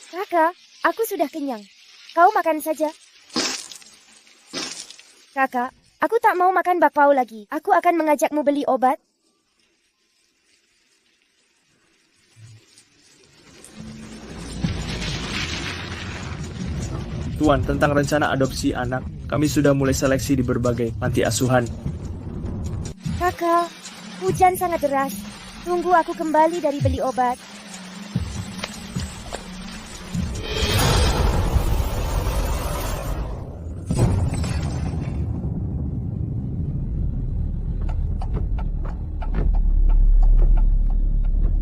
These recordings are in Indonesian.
Kakak, aku sudah kenyang. Kau makan saja. Kakak, aku tak mau makan bakpao lagi. Aku akan mengajakmu beli obat. Tuan, tentang rencana adopsi anak, kami sudah mulai seleksi di berbagai panti asuhan. Kakak, hujan sangat deras. Tunggu aku kembali dari beli obat.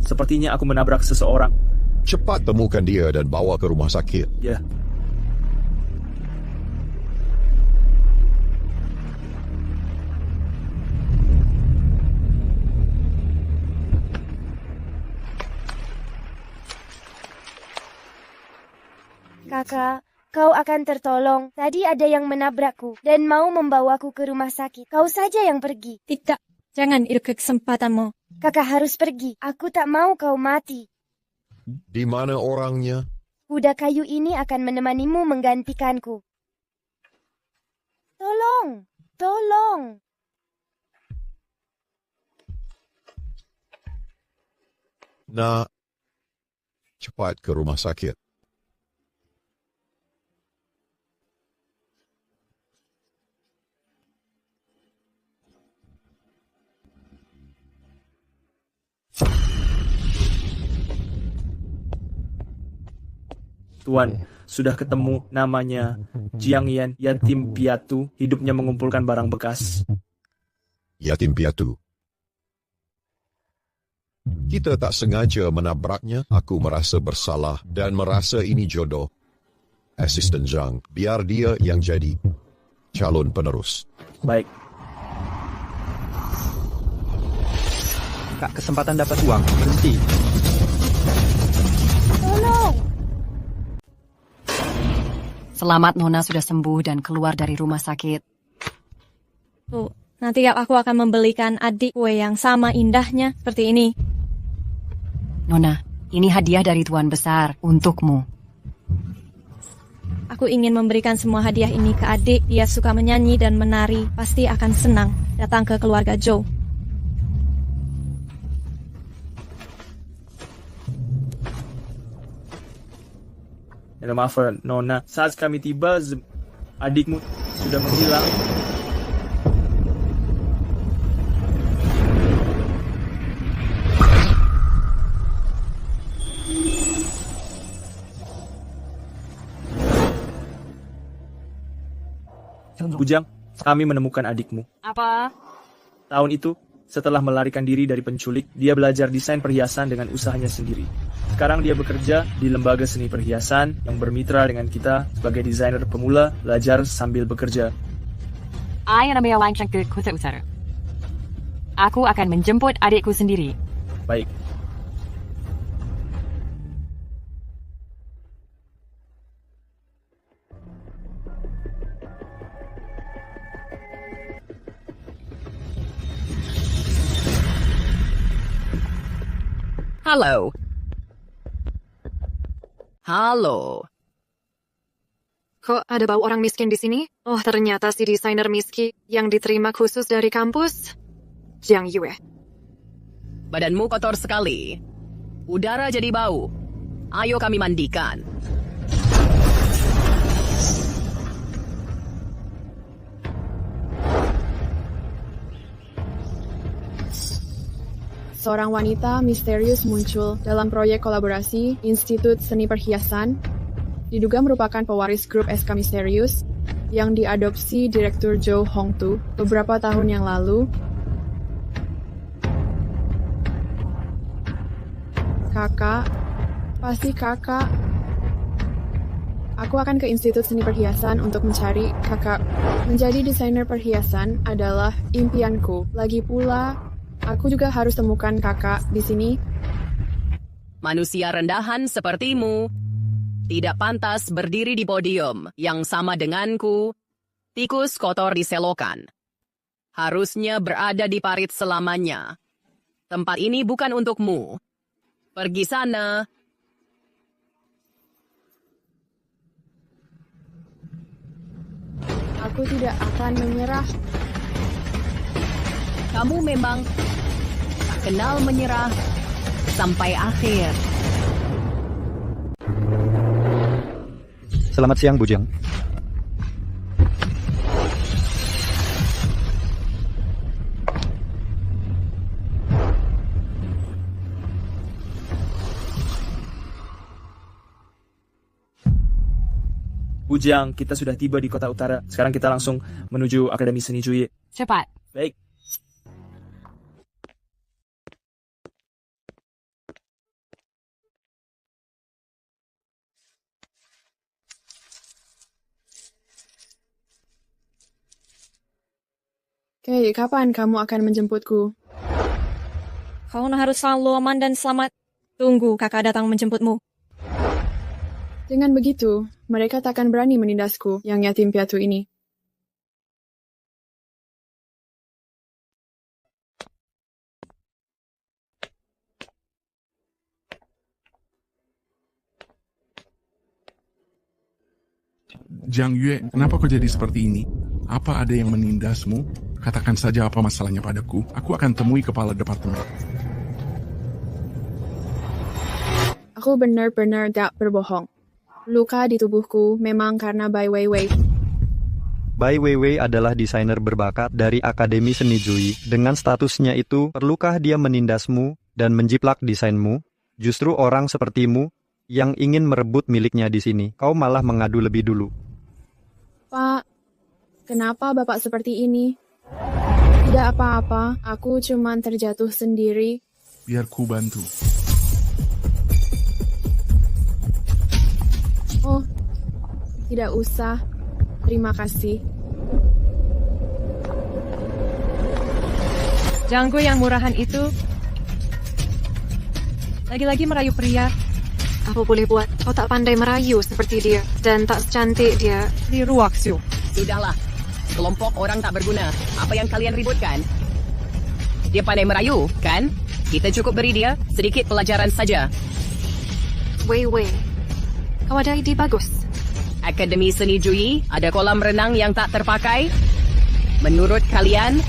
Sepertinya aku menabrak seseorang. Cepat temukan dia dan bawa ke rumah sakit. Ya. Kakak, kau akan tertolong. Tadi ada yang menabrakku dan mau membawaku ke rumah sakit. Kau saja yang pergi. Tidak, jangan itu kesempatanmu. Kakak harus pergi. Aku tak mau kau mati. Di mana orangnya? Kuda kayu ini akan menemanimu menggantikanku. Tolong, tolong. Nak, cepat ke rumah sakit. Tuan, sudah ketemu, namanya Jiang Yan, yatim piatu, hidupnya mengumpulkan barang bekas. Yatim piatu. Kita tak sengaja menabraknya. Aku merasa bersalah dan merasa ini jodoh. Asisten Zhang, biar dia yang jadi calon penerus. Baik. Kak, kesempatan dapat uang. Berhenti. Tolong. Selamat Nona sudah sembuh dan keluar dari rumah sakit. Tuh, nanti aku akan membelikan adik kue yang sama indahnya seperti ini. Nona, ini hadiah dari Tuan Besar untukmu. Aku ingin memberikan semua hadiah ini ke adik. Dia suka menyanyi dan menari. Pasti akan senang datang ke keluarga Zhou. Maaf, Nona. Saat kami tiba, adikmu sudah menghilang. Bujang, kami menemukan adikmu. Apa? Tahun itu, setelah melarikan diri dari penculik, dia belajar desain perhiasan dengan usahanya sendiri. Sekarang dia bekerja di lembaga seni perhiasan yang bermitra dengan kita sebagai desainer pemula, belajar sambil bekerja. Ayah namanya langsung ke Kota Utara. Aku akan menjemput adikku sendiri. Baik. Halo. Halo. Kok ada bau orang miskin di sini? Oh, ternyata si desainer miskin yang diterima khusus dari kampus. Jiang Yue. Badanmu kotor sekali. Udara jadi bau. Ayo kami mandikan. Seorang wanita misterius muncul dalam proyek kolaborasi Institut Seni Perhiasan, diduga merupakan pewaris grup SK Misterius yang diadopsi Direktur Zhou Hongtu beberapa tahun yang lalu. Kakak, pasti kakak. Aku akan ke Institut Seni Perhiasan untuk mencari kakak. Menjadi desainer perhiasan adalah impianku. Lagi pula, aku juga harus temukan kakak di sini. Manusia rendahan sepertimu tidak pantas berdiri di podium yang sama denganku. Tikus kotor diselokan. Harusnya berada di parit selamanya. Tempat ini bukan untukmu. Pergi sana. Aku tidak akan menyerah. Kamu memang tak kenal menyerah sampai akhir. Selamat siang, Bujang. Bujang, kita sudah tiba di kota utara. Sekarang kita langsung menuju Akademi Seni Juye. Cepat. Baik. Oke, kapan kamu akan menjemputku? Kau harus selalu aman dan selamat. Tunggu kakak datang menjemputmu. Dengan begitu, mereka takkan berani menindasku yang yatim piatu ini. Zhang Yue, kenapa kau jadi seperti ini? Apa ada yang menindasmu? Katakan saja apa masalahnya padaku. Aku akan temui kepala departemen. Aku benar-benar gak berbohong. Luka di tubuhku memang karena Bai Weiwei. Bai Weiwei adalah desainer berbakat dari Akademi Seni Jui. Dengan statusnya itu, perlukah dia menindasmu dan menjiplak desainmu? Justru orang sepertimu yang ingin merebut miliknya di sini. Kau malah mengadu lebih dulu. Pak, kenapa Bapak seperti ini? Tidak apa-apa, aku cuman terjatuh sendiri. Biar ku bantu. Oh, tidak usah. Terima kasih. Janggu yang murahan itu lagi-lagi merayu pria. Apa boleh buat? Kau tak pandai merayu seperti dia dan tak secantik dia. Di Ruaksyu. Sudahlah, kelompok orang tak berguna. Apa yang kalian ributkan? Dia pandai merayu, kan? Kita cukup beri dia sedikit pelajaran saja. Wei, kau ada ide bagus. Akademi Seni Jui ada kolam renang yang tak terpakai. Menurut kalian,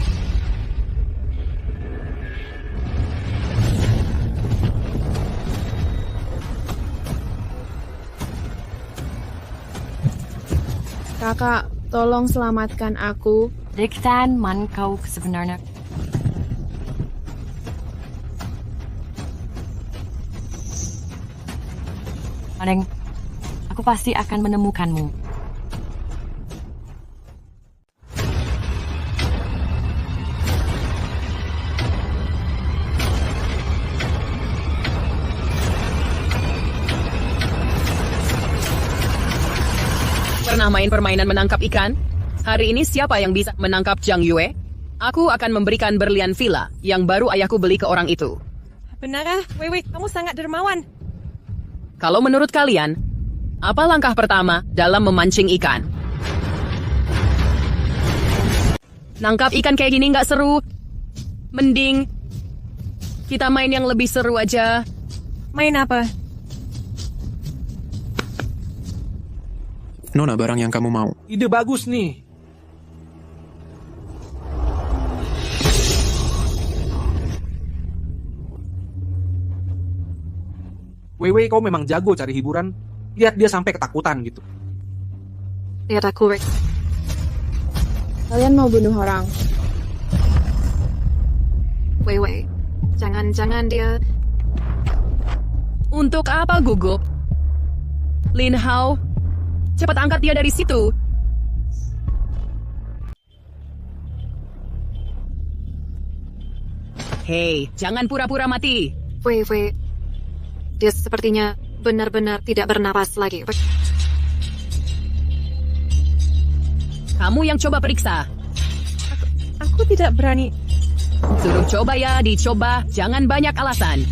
Kakak, tolong selamatkan aku. Diktan man kau sebenarnya. Maneng, aku pasti akan menemukanmu. pernah main permainan menangkap ikan? Hari ini siapa yang bisa menangkap Zhang Yue? Aku akan memberikan berlian villa yang baru ayahku beli ke orang itu. Benarkah? Wei, kamu sangat dermawan. Kalau menurut kalian, apa langkah pertama dalam memancing ikan? Nangkap ikan kayak gini nggak seru. Mending kita main yang lebih seru aja. Main apa? Nona barang yang kamu mau. Ide bagus nih. Wei, kau memang jago cari hiburan. Lihat dia sampai ketakutan gitu. Lihat aku, Rex. Kalian mau bunuh orang? Wei, jangan dia. Untuk apa gugup? Lin Hao, cepat angkat dia dari situ. Hei, jangan pura-pura mati. Wei, dia sepertinya benar-benar tidak bernapas lagi. Kamu yang coba periksa. Aku tidak berani. Suruh coba ya, dicoba. Jangan banyak alasan.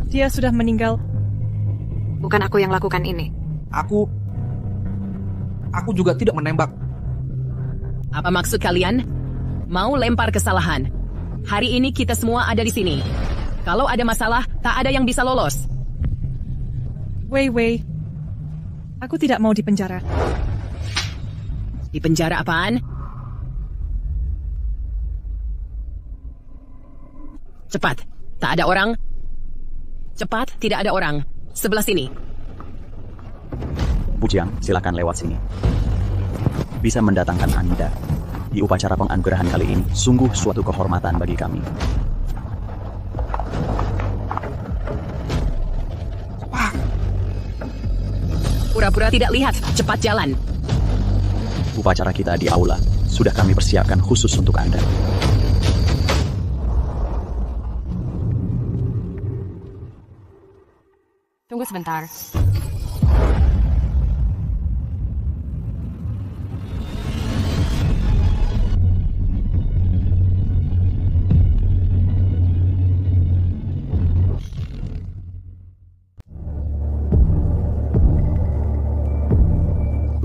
Dia sudah meninggal. Bukan aku yang lakukan ini. Aku juga tidak menembak. Apa maksud kalian? mau lempar kesalahan. Hari ini kita semua ada di sini. Kalau ada masalah, tak ada yang bisa lolos. Wei Wei, aku tidak mau dipenjara. Di penjara apaan? Cepat, tak ada orang. Cepat, tidak ada orang. Sebelah sini. Bujang, silakan lewat sini. Bisa mendatangkan Anda di upacara penganugerahan kali ini sungguh suatu kehormatan bagi kami. Pura-pura tidak lihat, cepat jalan. Upacara kita di aula sudah kami persiapkan khusus untuk Anda. Tunggu sebentar.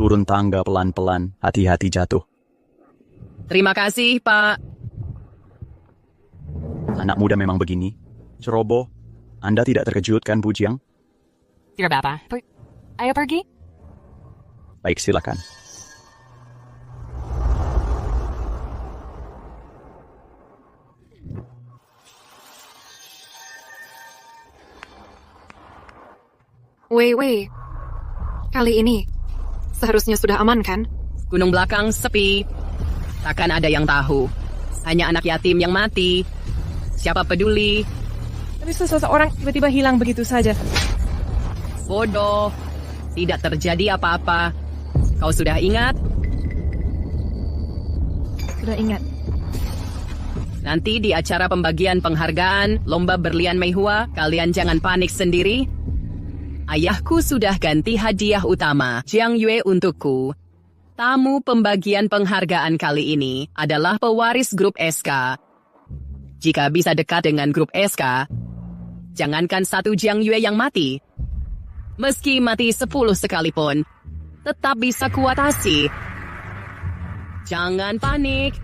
Turun tangga pelan-pelan, hati-hati jatuh. Terima kasih, Pak. Anak muda memang begini. Ceroboh, Anda tidak terkejut kan, Bujang? Tidak apa-apa. Ayo pergi. Baik, silakan. Wei, kali ini seharusnya sudah aman kan? Gunung belakang sepi. Takkan ada yang tahu. Hanya anak yatim yang mati. Siapa peduli? Tapi seseorang tiba-tiba hilang begitu saja. Bodoh. Tidak terjadi apa-apa. Kau sudah ingat? Sudah ingat. Nanti di acara pembagian penghargaan Lomba Berlian Meihua, kalian jangan panik sendiri. Ayahku sudah ganti hadiah utama Jiang Yue untukku. Tamu pembagian penghargaan kali ini adalah pewaris grup SK. Jika bisa dekat dengan grup SK, jangankan satu Jiang Yue yang mati. Meski mati 10 sekalipun, tetap bisa kuatasi. Jangan panik.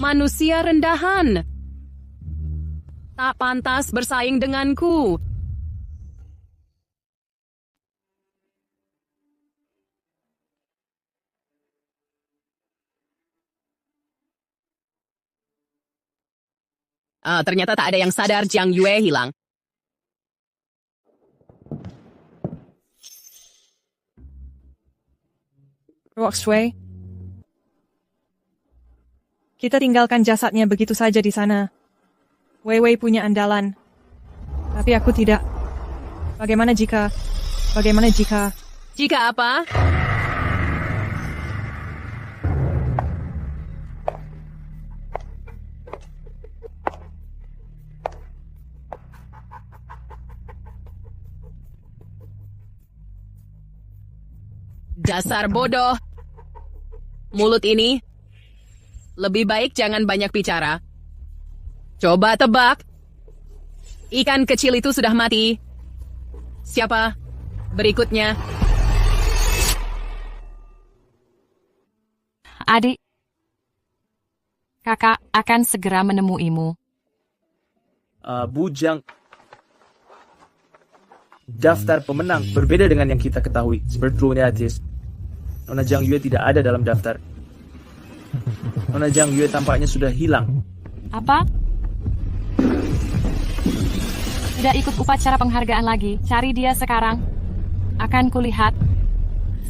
Manusia rendahan. Tak pantas bersaing denganku. Ternyata tak ada yang sadar Jiang Yue hilang. Roxway, kita tinggalkan jasadnya begitu saja di sana. Wei Wei punya andalan, tapi aku tidak. Bagaimana jika... Jika apa? Dasar bodoh. Mulut ini. Lebih baik jangan banyak bicara. Coba tebak. Ikan kecil itu sudah mati. Siapa? Berikutnya. Adik. Kakak akan segera menemuimu. Bujang. Daftar pemenang berbeda dengan yang kita ketahui. Sebetulnya, Atis, Nona Jiang Yue tidak ada dalam daftar. Nona Jiang Yue tampaknya sudah hilang. Apa? Tidak ikut upacara penghargaan lagi. Cari dia sekarang. Akan kulihat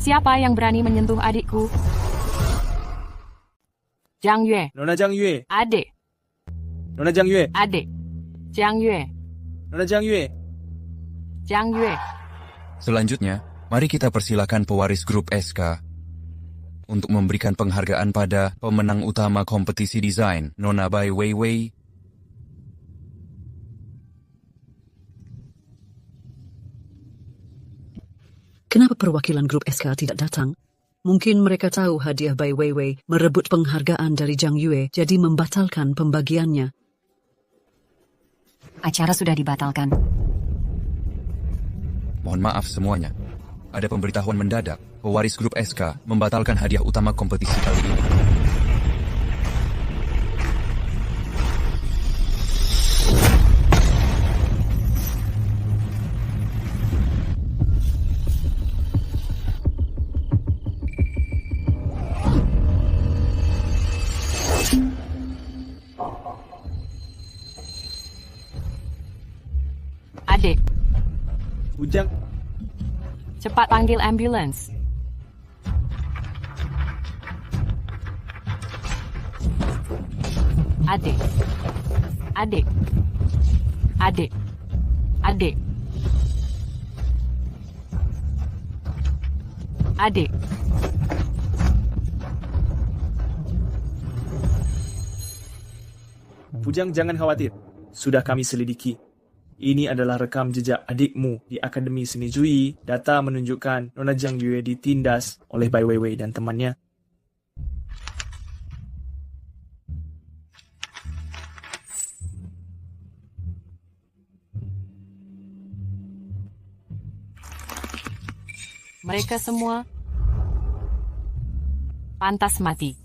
siapa yang berani menyentuh adikku. Jiang Yue. Nona Jiang Yue. Adik. Nona Jiang Yue. Adik. Jiang Yue. Nona Jiang Yue. Jiang Yue. Selanjutnya, mari kita persilakan pewaris grup SK untuk memberikan penghargaan pada pemenang utama kompetisi desain, Nona Bai Weiwei. Kenapa perwakilan grup SK tidak datang? Mungkin mereka tahu hadiah Bai Weiwei merebut penghargaan dari Jiang Yue, jadi membatalkan pembagiannya. Acara sudah dibatalkan. Mohon maaf semuanya. Ada pemberitahuan mendadak. Pewaris grup SK membatalkan hadiah utama kompetisi kali ini. Adik, Bujang, cepat panggil ambulans. Adik, adik, adik, adik, adik. Bujang jangan khawatir. Sudah kami selidiki. Ini adalah rekam jejak adikmu di Akademi Seni Jui. Data menunjukkan Nona Jiang Yue ditindas oleh Bai Weiwei dan temannya. Mereka semua pantas mati.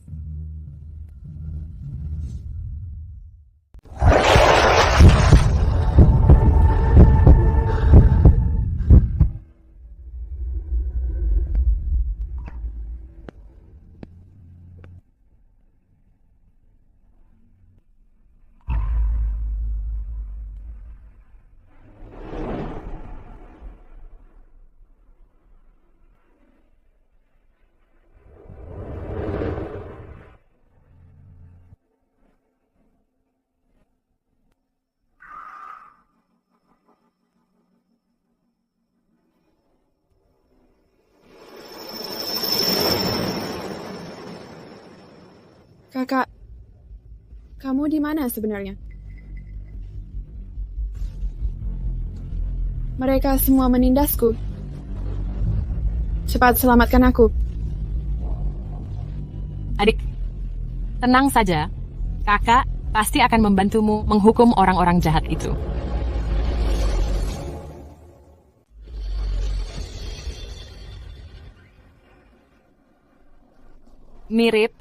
Kakak, kamu di mana sebenarnya? Mereka semua menindasku. Cepat selamatkan aku. Adik, tenang saja. Kakak pasti akan membantumu menghukum orang-orang jahat itu. Mirip.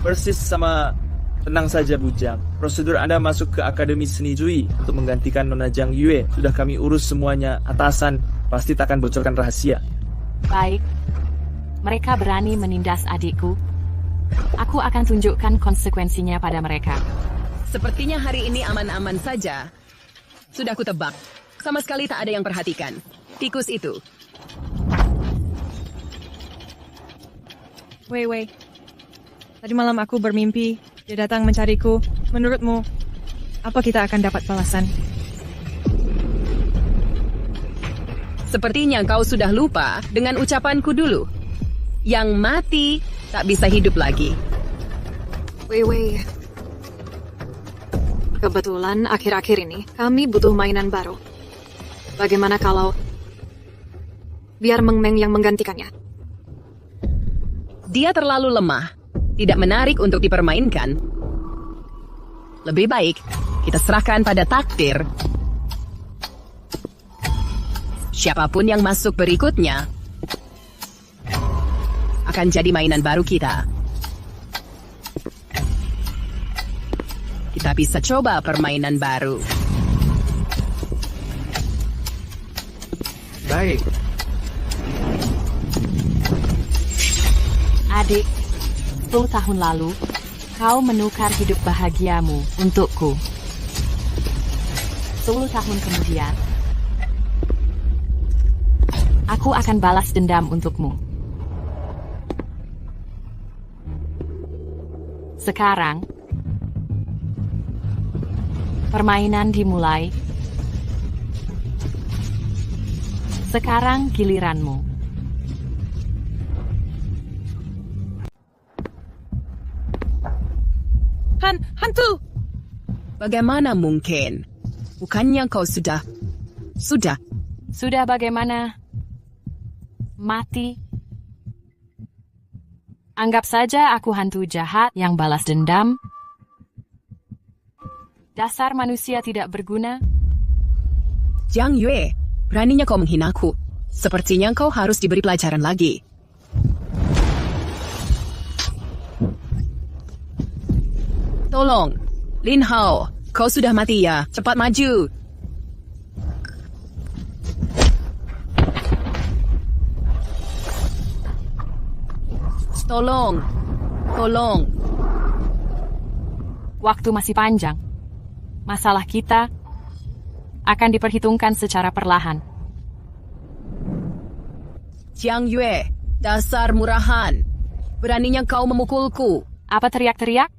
Persis sama... Tenang saja Bujang. Prosedur Anda masuk ke Akademi Seni Jui untuk menggantikan Nona Jiang Yue. Sudah kami urus semuanya. Atasan pasti takkan bocorkan rahasia. Baik. Mereka berani menindas adikku. Aku akan tunjukkan konsekuensinya pada mereka. Sepertinya hari ini aman-aman saja. Sudah kutebak. Sama sekali tak ada yang perhatikan. Tikus itu. Wei. Tadi malam aku bermimpi, dia datang mencariku. Menurutmu, apa kita akan dapat balasan? Sepertinya kau sudah lupa dengan ucapanku dulu. Yang mati tak bisa hidup lagi. Wei. Kebetulan akhir-akhir ini kami butuh mainan baru. Bagaimana kalau biar Meng Meng yang menggantikannya? Dia terlalu lemah. Tidak menarik untuk dipermainkan. Lebih baik kita serahkan pada takdir. Siapapun yang masuk berikutnya akan jadi mainan baru kita. Kita bisa coba permainan baru. Baik. Adik, 10 tahun lalu, kau menukar hidup bahagiamu untukku. 10 tahun kemudian, aku akan balas dendam untukmu. Sekarang, permainan dimulai. Sekarang giliranmu. Hantu! Bagaimana mungkin? Bukannya kau sudah bagaimana? Mati. Anggap saja aku hantu jahat yang balas dendam. Dasar manusia tidak berguna. Jiang Yue, beraninya kau menghinaku. Sepertinya kau harus diberi pelajaran lagi. Tolong, Lin Hao, kau sudah mati ya? Cepat maju. Tolong. Waktu masih panjang. Masalah kita akan diperhitungkan secara perlahan. Jiang Yue, dasar murahan. Beraninya kau memukulku. Apa teriak-teriak?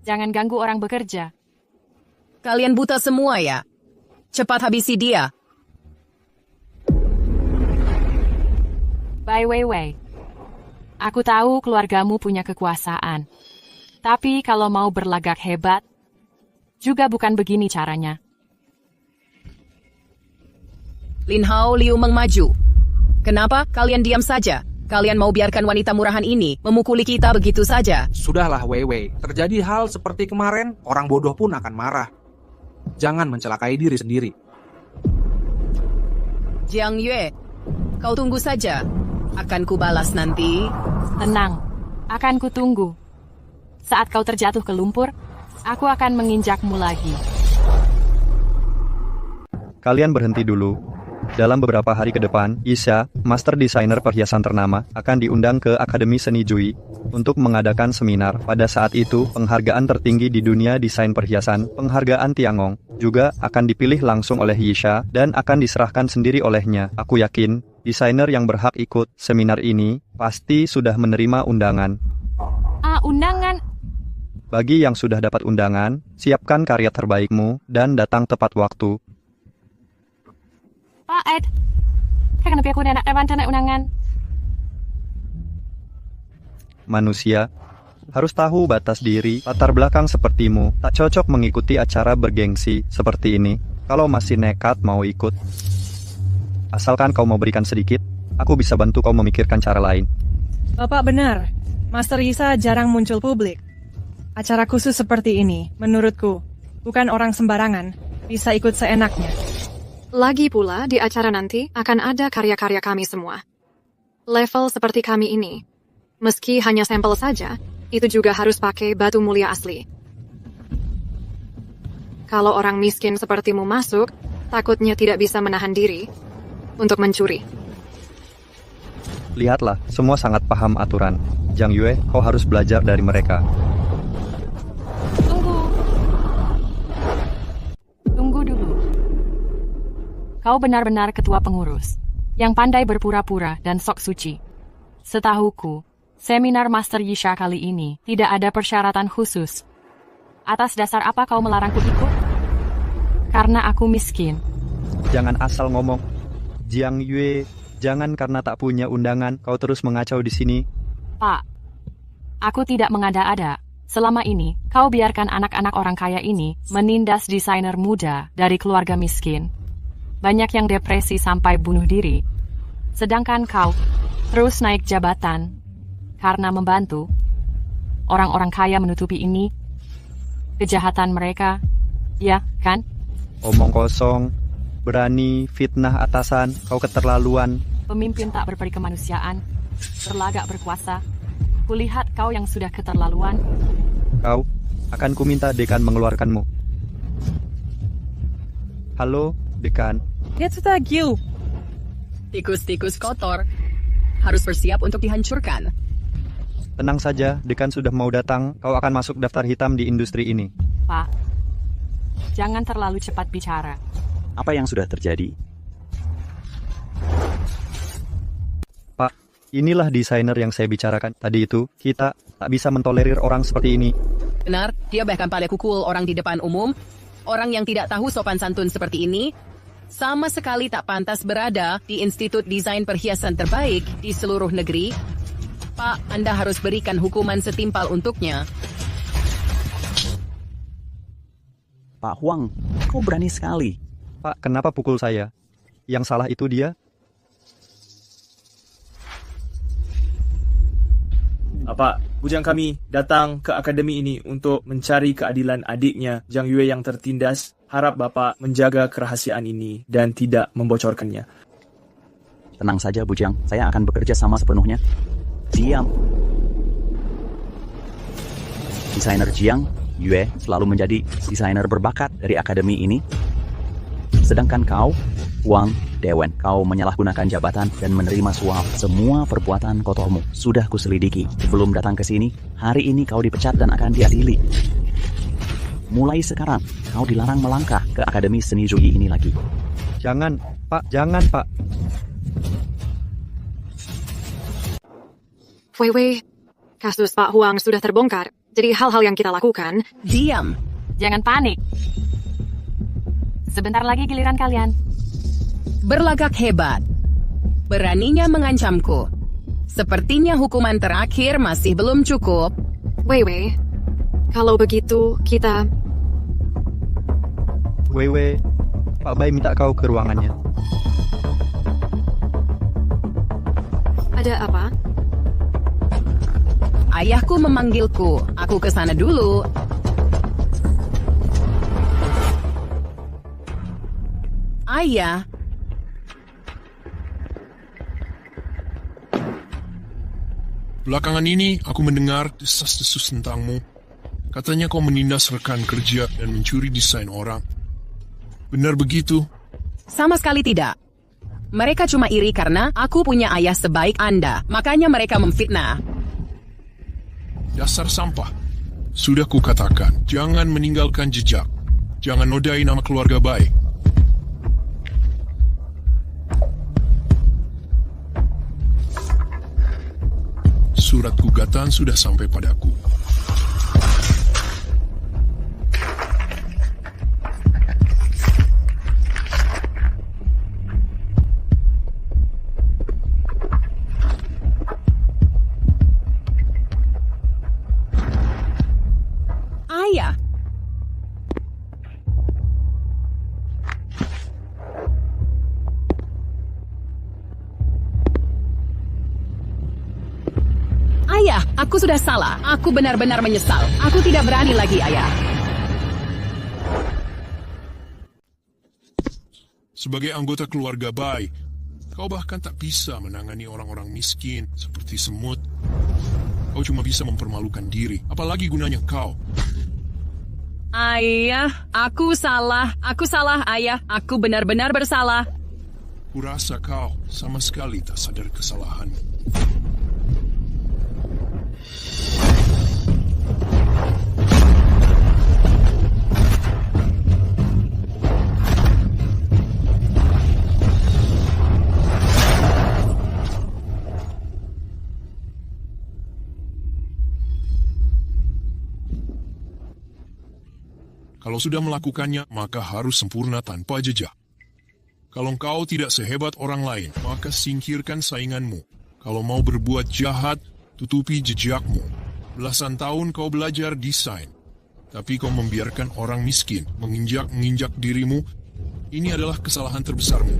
Jangan ganggu orang bekerja. Kalian buta semua ya? Cepat habisi dia. Bai Weiwei, aku tahu keluargamu punya kekuasaan. Tapi kalau mau berlagak hebat, juga bukan begini caranya. Lin Hao, Liu Meng maju. Kenapa kalian diam saja? Kalian mau biarkan wanita murahan ini memukuli kita begitu saja? Sudahlah, Weiwei. Terjadi hal seperti kemarin, orang bodoh pun akan marah. Jangan mencelakai diri sendiri. Jiang Yue, kau tunggu saja. Akan kubalas nanti. Tenang, akan kutunggu. Saat kau terjatuh ke lumpur, aku akan menginjakmu lagi. Kalian berhenti dulu. Dalam beberapa hari ke depan, Isha, master desainer perhiasan ternama, akan diundang ke Akademi Seni Jui untuk mengadakan seminar. Pada saat itu, penghargaan tertinggi di dunia desain perhiasan, penghargaan Tiangong, juga akan dipilih langsung oleh Isha dan akan diserahkan sendiri olehnya. Aku yakin, desainer yang berhak ikut seminar ini pasti sudah menerima undangan. Undangan? Bagi yang sudah dapat undangan, siapkan karya terbaikmu dan datang tepat waktu. Pak Ed, kenapa aku nak dapat undangan? Manusia harus tahu batas diri. Latar belakang sepertimu tak cocok mengikuti acara bergengsi seperti ini. Kalau masih nekat mau ikut, asalkan kau mau berikan sedikit, aku bisa bantu kau memikirkan cara lain. Bapak benar, Master Yisa jarang muncul publik. Acara khusus seperti ini, menurutku, bukan orang sembarangan bisa ikut seenaknya. Lagi pula, di acara nanti akan ada karya-karya kami semua. Level seperti kami ini, meski hanya sampel saja, itu juga harus pakai batu mulia asli. Kalau orang miskin sepertimu masuk, takutnya tidak bisa menahan diri untuk mencuri. Lihatlah, semua sangat paham aturan. Jiang Yue, kau harus belajar dari mereka. Tunggu dulu. Kau benar-benar ketua pengurus, yang pandai berpura-pura dan sok suci. Setahuku, seminar Master Yisha kali ini tidak ada persyaratan khusus. Atas dasar apa kau melarangku ikut? Karena aku miskin. Jangan asal ngomong. Jiang Yue, jangan karena tak punya undangan kau terus mengacau di sini. Pak, aku tidak mengada-ada. Selama ini, kau biarkan anak-anak orang kaya ini menindas desainer muda dari keluarga miskin. Banyak yang depresi sampai bunuh diri. Sedangkan kau terus naik jabatan karena membantu orang-orang kaya menutupi ini. Kejahatan mereka, ya kan? Omong kosong, berani fitnah atasan, kau keterlaluan. Pemimpin tak berperi kemanusiaan, berlagak berkuasa. Kulihat kau yang sudah keterlaluan. Kau akan kuminta dekan mengeluarkanmu. Halo, dekan. Tikus-tikus kotor harus bersiap untuk dihancurkan. Tenang saja, dekan sudah mau datang. Kau akan masuk daftar hitam di industri ini. Pak, jangan terlalu cepat bicara. Apa yang sudah terjadi? Pak, inilah desainer yang saya bicarakan tadi itu. Kita tak bisa mentolerir orang seperti ini. Benar, dia bahkan pada pukul orang di depan umum. Orang yang tidak tahu sopan santun seperti ini sama sekali tak pantas berada di Institut Desain Perhiasan terbaik di seluruh negeri. Pak, Anda harus berikan hukuman setimpal untuknya. Pak Huang, kau berani sekali. Pak, kenapa pukul saya? Yang salah itu dia. Pak, bujang kami datang ke akademi ini untuk mencari keadilan adiknya, Jiang Yue yang tertindas. Harap Bapak menjaga kerahasiaan ini dan tidak membocorkannya. Tenang saja, Bujang. Saya akan bekerja sama sepenuhnya. Diam. Desainer Jiang Yue selalu menjadi desainer berbakat dari akademi ini. Sedangkan kau, Wang Dewen, kau menyalahgunakan jabatan dan menerima suap. Semua perbuatan kotormu sudah kuselidiki. Sebelum datang ke sini, hari ini kau dipecat dan akan diadili. Mulai sekarang, kau dilarang melangkah ke Akademi Seni Zhuyi ini lagi. Jangan, Pak. Jangan, Pak. Wei, kasus Pak Huang sudah terbongkar. Jadi hal-hal yang kita lakukan... Diam. Jangan panik. Sebentar lagi giliran kalian. Berlagak hebat. Beraninya mengancamku. Sepertinya hukuman terakhir masih belum cukup. Wei, kalau begitu kita... Wei, Pak Bai minta kau ke ruangannya. Ada apa? Ayahku memanggilku. Aku ke sana dulu. Ayah. Belakangan ini aku mendengar desas-desus tentangmu. Katanya kau menindas rekan kerja dan mencuri desain orang. Benar begitu? Sama sekali tidak. Mereka cuma iri karena aku punya ayah sebaik Anda. Makanya mereka memfitnah. Dasar sampah. Sudah kukatakan, jangan meninggalkan jejak. Jangan nodai nama keluarga baik. Surat gugatan sudah sampai padaku. Ayah. Ayah, aku sudah salah. Aku benar-benar menyesal. Aku tidak berani lagi, Ayah. Sebagai anggota keluarga baik, kau bahkan tak bisa menangani orang-orang miskin seperti semut. Kau cuma bisa mempermalukan diri. Apalagi gunanya kau? Ayah, aku salah. Aku salah, Ayah. Aku benar-benar bersalah. Kurasa kau sama sekali tak sadar kesalahanmu. Kalau sudah melakukannya, maka harus sempurna tanpa jejak. Kalau kau tidak sehebat orang lain, maka singkirkan sainganmu. Kalau mau berbuat jahat, tutupi jejakmu. Belasan tahun kau belajar desain, tapi kau membiarkan orang miskin menginjak-injak dirimu. Ini adalah kesalahan terbesarmu.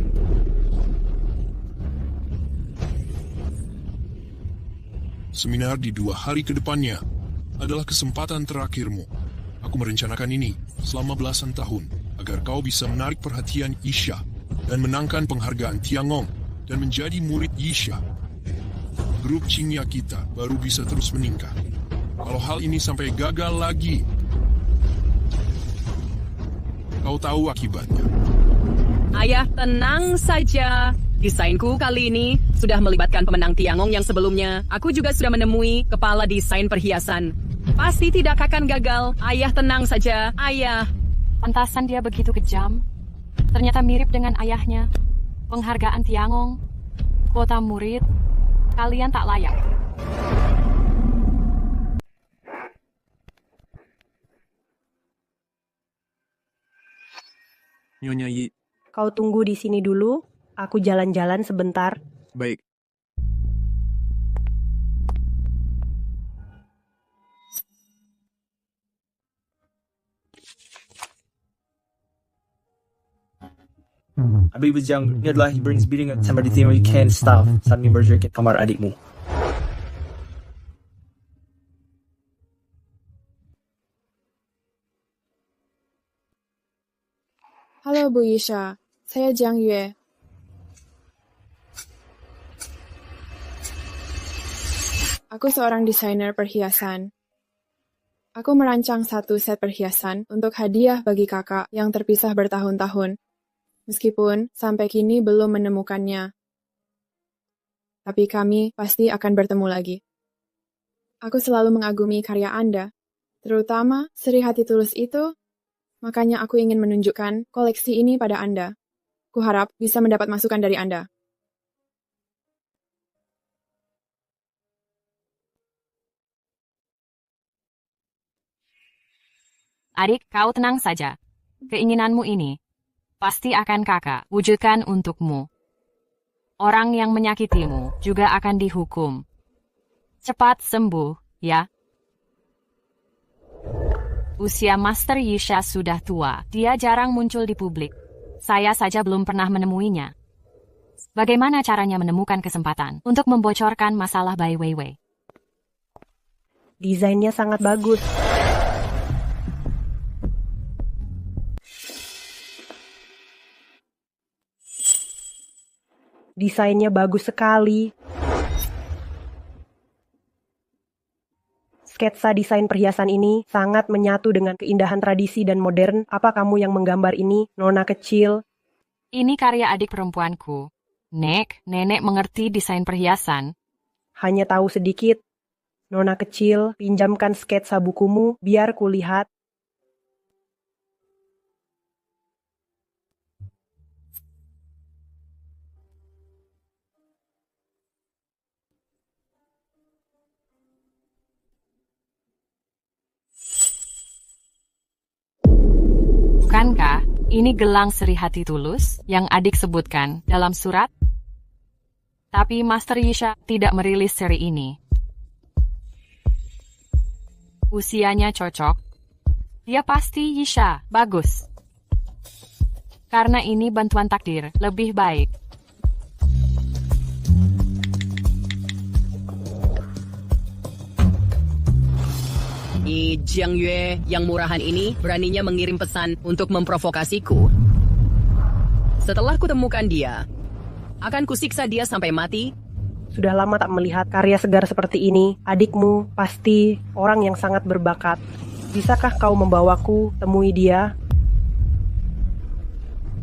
Seminar di 2 hari ke depannya adalah kesempatan terakhirmu. Aku merencanakan ini selama belasan tahun agar kau bisa menarik perhatian Yisha dan menangkan penghargaan Tiangong dan menjadi murid Yisha. Grup Qingya kita baru bisa terus meningkat. Kalau hal ini sampai gagal lagi, kau tahu akibatnya. Ayah, tenang saja. Desainku kali ini sudah melibatkan pemenang Tiangong yang sebelumnya. Aku juga sudah menemui kepala desain perhiasan. Pasti tidak akan gagal. Ayah, tenang saja. Ayah. Pantasan dia begitu kejam. Ternyata mirip dengan ayahnya. Penghargaan Tiangong. Kota murid. Kalian tak layak. Nyonya Yi. Kau tunggu di sini dulu. Aku jalan-jalan sebentar. Baik. Habib Bujang, ini adalah brings beating sama di tim weekend staff saat memberjer ke kamar adikmu. Halo Bu Yisha, saya Jiang Yue. Aku seorang desainer perhiasan. Aku merancang satu set perhiasan untuk hadiah bagi kakak yang terpisah bertahun-tahun, meskipun sampai kini belum menemukannya. Tapi kami pasti akan bertemu lagi. Aku selalu mengagumi karya Anda, terutama seri hati tulus itu, makanya aku ingin menunjukkan koleksi ini pada Anda. Kuharap bisa mendapat masukan dari Anda. Adik, kau tenang saja. Keinginanmu ini pasti akan kakak wujudkan untukmu. Orang yang menyakitimu juga akan dihukum. Cepat sembuh, ya. Usia Master Yisha sudah tua. Dia jarang muncul di publik. Saya saja belum pernah menemuinya. Bagaimana caranya menemukan kesempatan untuk membocorkan masalah Bai Weiwei? Desainnya sangat bagus. Desainnya bagus sekali. Sketsa desain perhiasan ini sangat menyatu dengan keindahan tradisi dan modern. Apa kamu yang menggambar ini, Nona kecil? Ini karya adik perempuanku. Nek, nenek mengerti desain perhiasan. Hanya tahu sedikit. Nona kecil, pinjamkan sketsa bukumu biar kulihat. Bukankah ini gelang seri hati tulus yang adik sebutkan dalam surat? Tapi Master Yisha tidak merilis seri ini. Usianya cocok. Dia pasti Yisha, bagus. Karena ini bantuan takdir, lebih baik. Jiang Yue yang murahan ini beraninya mengirim pesan untuk memprovokasiku. Setelah kutemukan dia, akan kusiksa dia sampai mati. Sudah lama tak melihat karya segar seperti ini. Adikmu pasti orang yang sangat berbakat. Bisakah kau membawaku temui dia?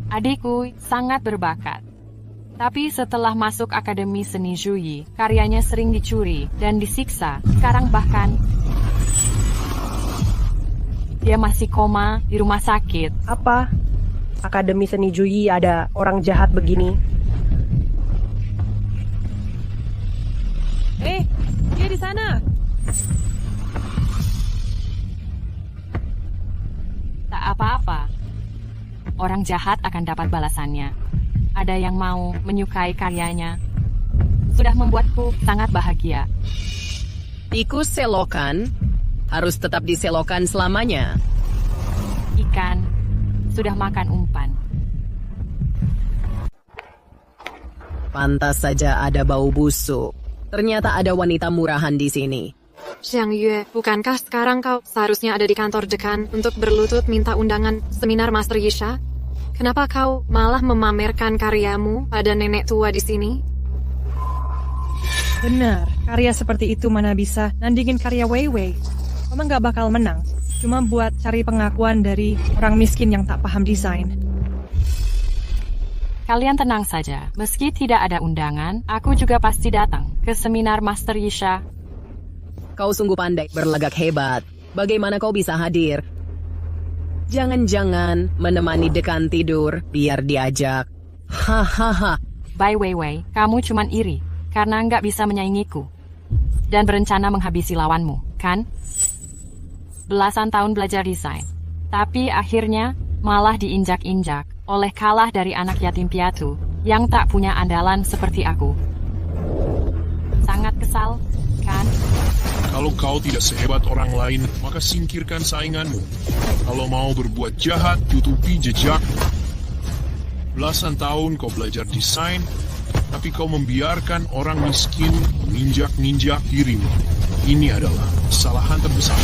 Adikku sangat berbakat. Tapi setelah masuk Akademi Seni Zhuyi, karyanya sering dicuri dan disiksa. Sekarang bahkan dia masih koma di rumah sakit. Apa? Akademi Seni Zhuyi ada orang jahat begini? Dia di sana. Tak apa-apa. Orang jahat akan dapat balasannya. Ada yang mau menyukai karyanya. Sudah membuatku sangat bahagia. Tikus selokan harus tetap diselokan selamanya. Ikan sudah makan umpan. Pantas saja ada bau busuk. Ternyata ada wanita murahan di sini. Jiang Yue, bukankah sekarang kau seharusnya ada di kantor dekan untuk berlutut minta undangan seminar Master Yisha? Kenapa kau malah memamerkan karyamu pada nenek tua di sini? Benar, karya seperti itu mana bisa nandingin karya Weiwei. Memang gak bakal menang, cuma buat cari pengakuan dari orang miskin yang tak paham desain. Kalian tenang saja, meski tidak ada undangan, aku juga pasti datang ke seminar Master Yisha. Kau sungguh pandai, berlagak hebat. Bagaimana kau bisa hadir? Jangan-jangan menemani dekan tidur, biar diajak. Hahaha. Bai Weiwei, kamu cuman iri, karena nggak bisa menyaingiku. Dan berencana menghabisi lawanmu, kan? Belasan tahun belajar desain. Tapi akhirnya malah diinjak-injak oleh kalah dari anak yatim piatu yang tak punya andalan seperti aku. Sangat kesal, kan? Kalau kau tidak sehebat orang lain, maka singkirkan sainganmu. Kalau mau berbuat jahat, tutupi jejak. Belasan tahun kau belajar desain, tapi kau membiarkan orang miskin menginjak-ninjak dirimu. Ini adalah kesalahan terbesar.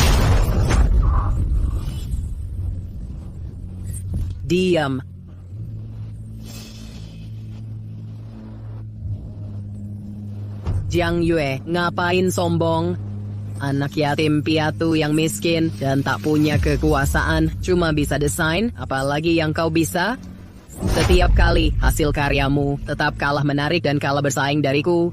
Diam. Jiang Yue, ngapain sombong? Anak yatim piatu yang miskin dan tak punya kekuasaan, cuma bisa desain, apalagi yang kau bisa? Setiap kali hasil karyamu tetap kalah menarik dan kalah bersaing dariku.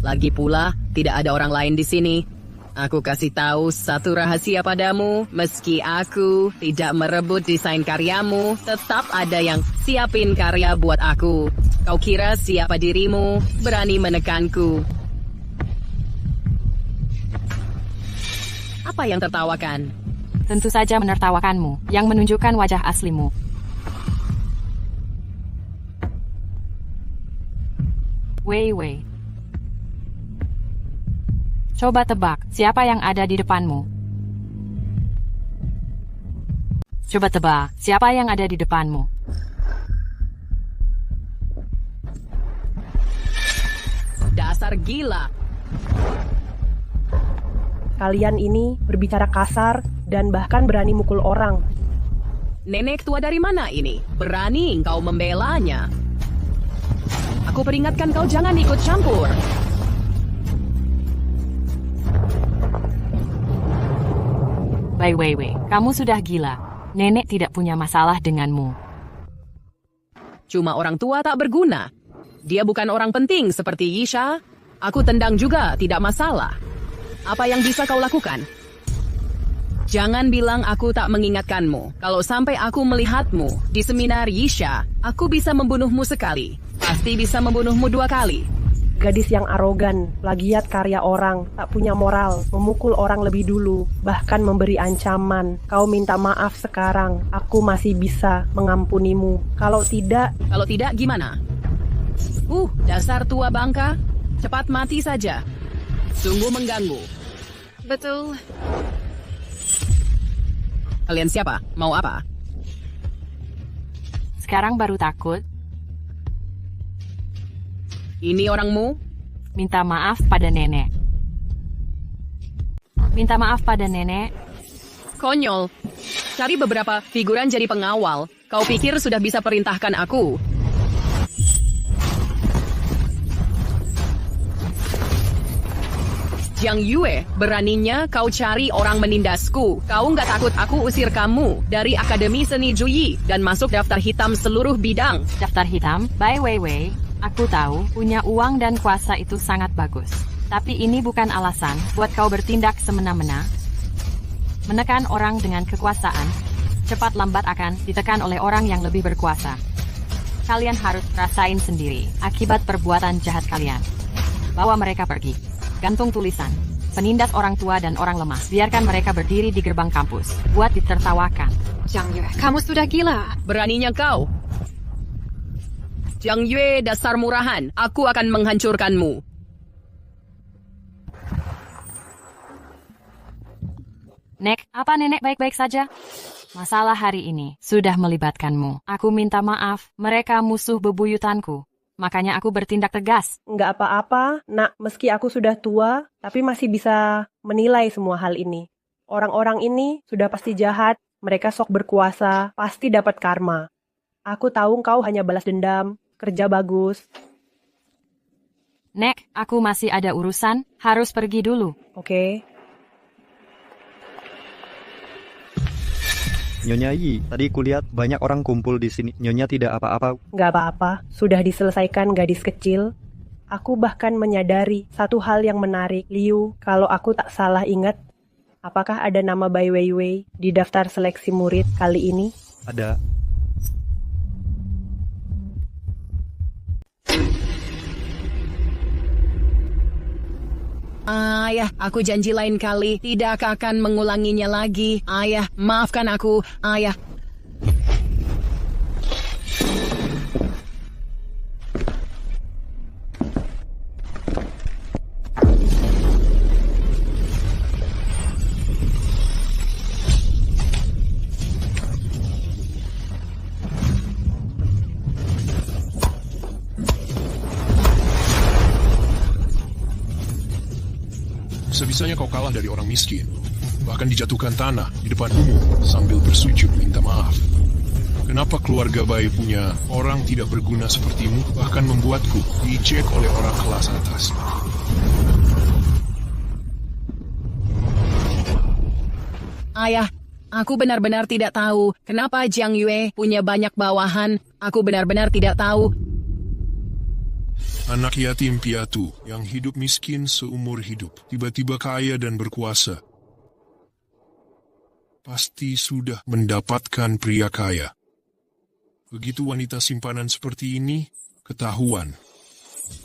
Lagi pula, tidak ada orang lain di sini. Aku kasih tahu satu rahasia padamu, meski aku tidak merebut desain karyamu, tetap ada yang siapin karya buat aku. Kau kira siapa dirimu, berani menekanku? Apa yang tertawakan? Tentu saja menertawakanmu, yang menunjukkan wajah aslimu. Wei. Coba tebak, siapa yang ada di depanmu? Coba tebak, siapa yang ada di depanmu? Dasar gila. Kalian ini berbicara kasar dan bahkan berani mukul orang. Nenek tua dari mana ini? Berani engkau membelanya. Aku peringatkan kau jangan ikut campur. Wei, kamu sudah gila. Nenek tidak punya masalah denganmu. Cuma orang tua tak berguna. Dia bukan orang penting seperti Yisha. Aku tendang juga, tidak masalah. Apa yang bisa kau lakukan? Jangan bilang aku tak mengingatkanmu. Kalau sampai aku melihatmu di seminar Yisha, aku bisa membunuhmu sekali. Pasti bisa membunuhmu 2 kali. Gadis yang arogan, plagiat karya orang, tak punya moral, memukul orang lebih dulu, bahkan memberi ancaman. Kau minta maaf sekarang, aku masih bisa mengampunimu. Kalau tidak gimana? Dasar tua bangka, cepat mati saja. Sungguh mengganggu. Betul. Kalian siapa? Mau apa? Sekarang baru takut? Ini orangmu? Minta maaf pada nenek. Minta maaf pada nenek. Konyol. Cari beberapa figuran jadi pengawal. Kau pikir sudah bisa perintahkan aku? Jiang Yue, beraninya kau cari orang menindasku. Kau nggak takut aku usir kamu dari Akademi Seni Juyi dan masuk daftar hitam seluruh bidang? Daftar hitam? Bai Wei. Aku tahu, punya uang dan kuasa itu sangat bagus. Tapi ini bukan alasan buat kau bertindak semena-mena. Menekan orang dengan kekuasaan, cepat lambat akan ditekan oleh orang yang lebih berkuasa. Kalian harus rasain sendiri akibat perbuatan jahat kalian. Bawa mereka pergi. Gantung tulisan. Penindas orang tua dan orang lemah. Biarkan mereka berdiri di gerbang kampus. Buat ditertawakan. Jiang Yue, kamu sudah gila. Beraninya kau. Jiang Yue, dasar murahan. Aku akan menghancurkanmu. Nek, apa nenek baik-baik saja? Masalah hari ini sudah melibatkanmu. Aku minta maaf, mereka musuh bebuyutanku. Makanya aku bertindak tegas. Nggak apa-apa, nak. Meski aku sudah tua, tapi masih bisa menilai semua hal ini. Orang-orang ini sudah pasti jahat. Mereka sok berkuasa, pasti dapat karma. Aku tahu kau hanya balas dendam. Kerja bagus. Nek, aku masih ada urusan, harus pergi dulu. Oke. Nyonya Yi, tadi kulihat banyak orang kumpul di sini. Nyonya tidak apa-apa. Nggak apa-apa, sudah diselesaikan gadis kecil. Aku bahkan menyadari satu hal yang menarik. Liu, kalau aku tak salah ingat, apakah ada nama Bai Weiwei di daftar seleksi murid kali ini? Ada. Ayah, aku janji lain kali tidak akan mengulanginya lagi. Ayah, maafkan aku. Ayah. Sebisanya kau kalah dari orang miskin, bahkan dijatuhkan tanah di depan umum sambil bersujud minta maaf. Kenapa keluarga Bai punya orang tidak berguna sepertimu, bahkan membuatku diejek oleh orang kelas atas? Ayah, aku benar-benar tidak tahu kenapa Jiang Yue punya banyak bawahan. Aku benar-benar tidak tahu. Anak yatim piatu yang hidup miskin seumur hidup, tiba-tiba kaya dan berkuasa. Pasti sudah mendapatkan pria kaya. Begitu wanita simpanan seperti ini ketahuan,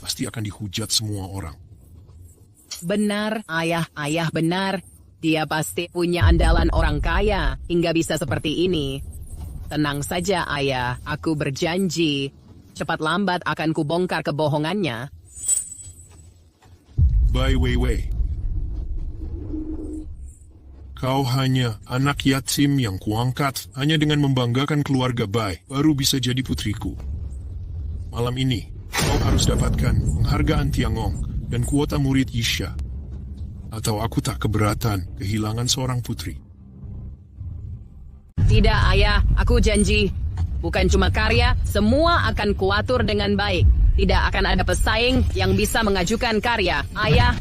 pasti akan dihujat semua orang. Benar, ayah benar. Dia pasti punya andalan orang kaya hingga bisa seperti ini. Tenang saja, ayah. Aku berjanji, cepat lambat akan kubongkar kebohongannya. Bai Weiwei, kau hanya anak yatim yang kuangkat. Hanya dengan membanggakan keluarga Bai, baru bisa jadi putriku. Malam ini, kau harus dapatkan penghargaan Tiangong dan kuota murid Yisha. Atau aku tak keberatan kehilangan seorang putri. Tidak, ayah. Aku janji. Bukan cuma karya, semua akan kuatur dengan baik. Tidak akan ada pesaing yang bisa mengajukan karya. Ayah.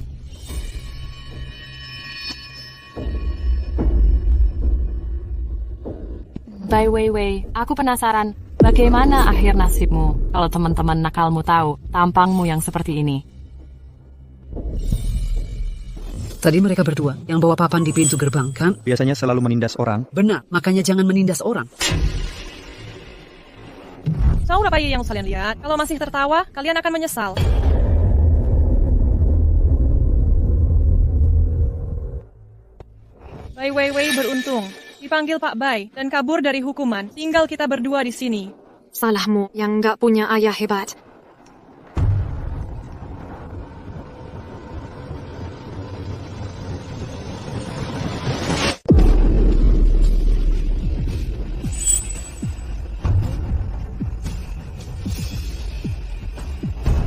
Bai Weiwei, aku penasaran. Bagaimana akhir nasibmu kalau teman-teman nakalmu tahu tampangmu yang seperti ini? Tadi mereka berdua yang bawa papan di pintu gerbang, kan? Biasanya selalu menindas orang. Benar, makanya jangan menindas orang. Tahu apa yang kalian lihat? Kalau masih tertawa, kalian akan menyesal. Bai Weiwei beruntung. Dipanggil Pak Bai dan kabur dari hukuman. Tinggal kita berdua di sini. Salahmu yang nggak punya ayah hebat.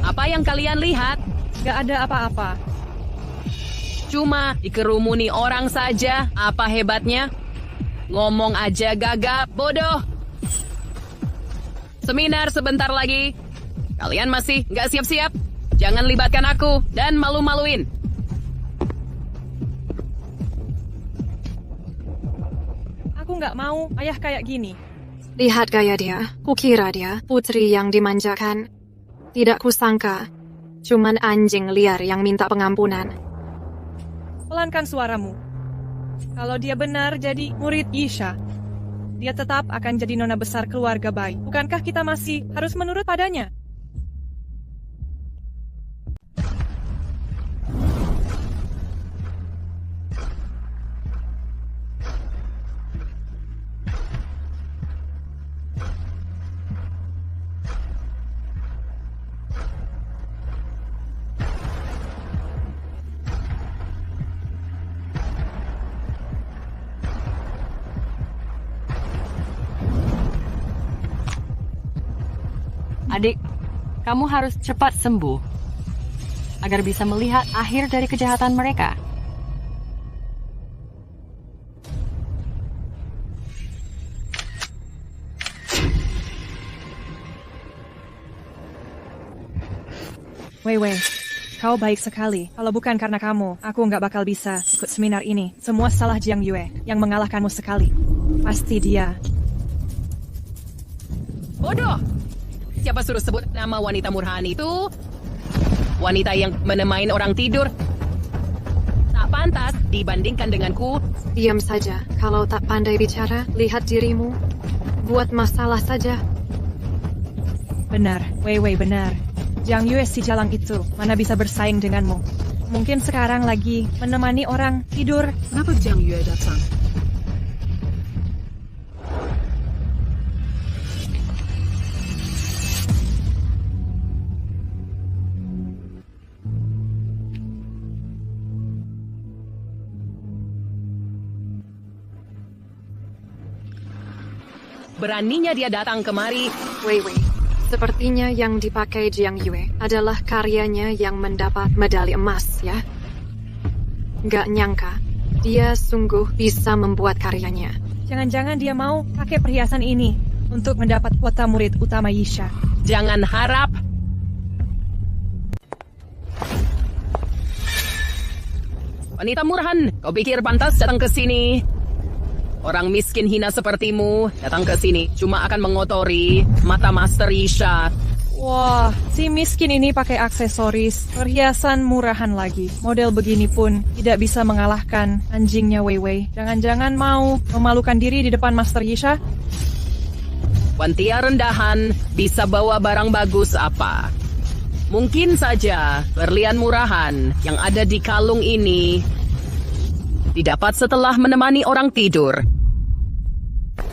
Apa yang kalian lihat? Gak ada apa-apa. Cuma dikerumuni orang saja. Apa hebatnya? Ngomong aja gagap, bodoh. Seminar sebentar lagi. Kalian masih nggak siap-siap? Jangan libatkan aku dan malu-maluin. Aku nggak mau ayah kayak gini. Lihat gaya dia. Kukira dia putri yang dimanjakan. Tidak kusangka. Cuman anjing liar yang minta pengampunan. Pelankan suaramu. Kalau dia benar jadi murid Yisha, dia tetap akan jadi nona besar keluarga Bai. Bukankah kita masih harus menurut padanya? Adik, kamu harus cepat sembuh agar bisa melihat akhir dari kejahatan mereka. Weiwei, kau baik sekali. Kalau bukan karena kamu, aku nggak bakal bisa ikut seminar ini. Semua salah Jiang Yue yang mengalahkanmu sekali. Pasti dia. Bodoh! Siapa suruh sebut nama wanita murahan itu? Wanita yang menemani orang tidur. Tak pantas dibandingkan denganku. Diam saja. Kalau tak pandai bicara, lihat dirimu. Buat masalah saja. Benar, Weiwei benar. Jiang Yue si jalang itu, mana bisa bersaing denganmu. Mungkin sekarang lagi menemani orang tidur. Kenapa Jiang Yue datang? Beraninya dia datang kemari. Weiwei, sepertinya yang dipakai Jiang Yue adalah karyanya yang mendapat medali emas, ya? Gak nyangka, dia sungguh bisa membuat karyanya. Jangan-jangan dia mau pakai perhiasan ini untuk mendapat kuota murid utama Yisha. Jangan harap. Wanita murahan, kau pikir pantas datang ke sini? Orang miskin hina sepertimu datang ke sini cuma akan mengotori mata Master Isha. Wah, si miskin ini pakai aksesoris, perhiasan murahan lagi. Model begini pun tidak bisa mengalahkan anjingnya Weiwei. Jangan-jangan mau memalukan diri di depan Master Yisha? Wantia rendahan bisa bawa barang bagus apa? Mungkin saja berlian murahan yang ada di kalung ini didapat setelah menemani orang tidur.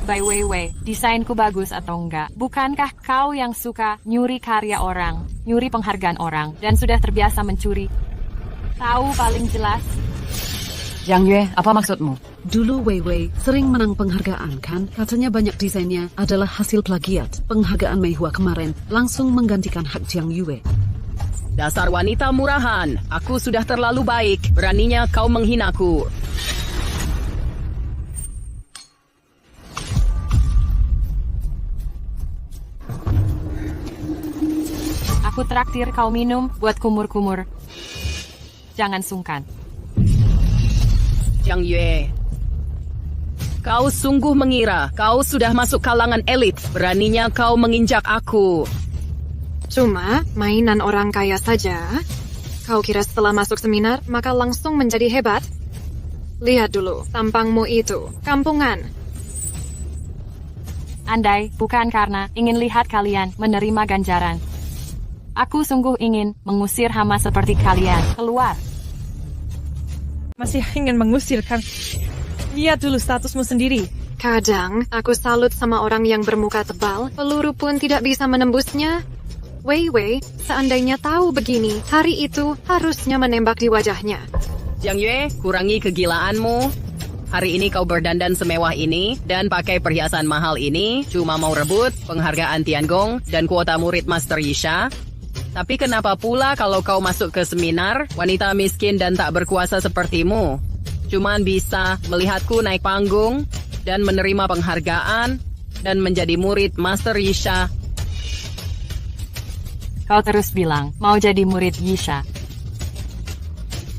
Bai Weiwei, desainku bagus atau enggak? Bukankah kau yang suka nyuri karya orang, nyuri penghargaan orang, dan sudah terbiasa mencuri? Tahu paling jelas. Jiang Yue, apa maksudmu? Dulu Weiwei sering menang penghargaan kan? Katanya banyak desainnya adalah hasil plagiat. Penghargaan Meihua kemarin langsung menggantikan hak Jiang Yue. Dasar wanita murahan, aku sudah terlalu baik. Beraninya kau menghinaku. Aku traktir kau minum buat kumur-kumur. Jangan sungkan. Jiang Yue, kau sungguh mengira kau sudah masuk kalangan elit. Beraninya kau menginjak aku. Cuma mainan orang kaya saja. Kau kira setelah masuk seminar maka langsung menjadi hebat? Lihat dulu tampangmu itu, kampungan. Andai bukan karena ingin lihat kalian menerima ganjaran, aku sungguh ingin mengusir hama seperti kalian keluar. Masih ingin mengusir kan? Lihat dulu statusmu sendiri. Kadang aku salut sama orang yang bermuka tebal, peluru pun tidak bisa menembusnya. Weiwei, seandainya tahu begini, hari itu harusnya menembak di wajahnya. Jiang Yue, kurangi kegilaanmu. Hari ini kau berdandan semewah ini dan pakai perhiasan mahal ini cuma mau rebut penghargaan Tiangong dan kuota murid Master Yisha. Tapi kenapa pula kalau kau masuk ke seminar, wanita miskin dan tak berkuasa sepertimu cuman bisa melihatku naik panggung dan menerima penghargaan dan menjadi murid Master Yisha? Kau terus bilang mau jadi murid Yisha.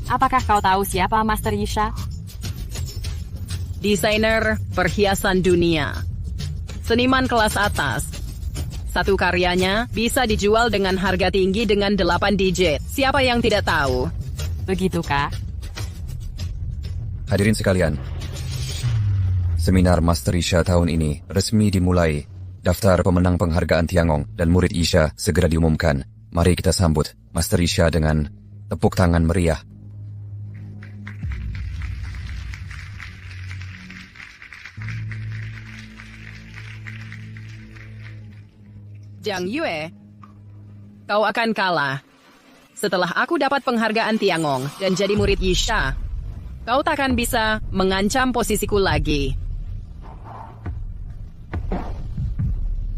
Apakah kau tahu siapa Master Yisha? Desainer perhiasan dunia. Seniman kelas atas. Satu karyanya bisa dijual dengan harga tinggi dengan 8 digit. Siapa yang tidak tahu? Begitukah? Hadirin sekalian, seminar Master Yisha tahun ini resmi dimulai. Daftar pemenang penghargaan Tiangong dan murid Yisha segera diumumkan. Mari kita sambut Master Yisha dengan tepuk tangan meriah. Jiang Yue, kau akan kalah. Setelah aku dapat penghargaan Tiangong dan jadi murid Yisha, kau takkan bisa mengancam posisiku lagi.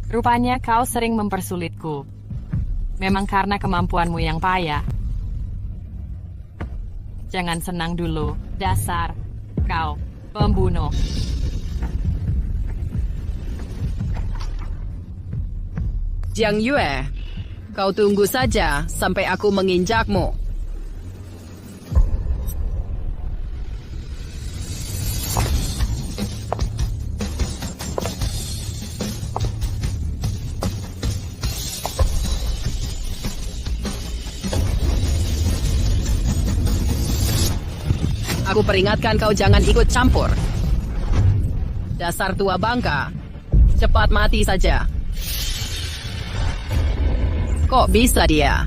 Rupanya kau sering mempersulitku. Memang karena kemampuanmu yang payah. Jangan senang dulu, dasar kau pembunuh. Jiang Yue, kau tunggu saja sampai aku menginjakmu. Aku peringatkan kau jangan ikut campur. Dasar tua bangka. Cepat mati saja. Kok bisa dia?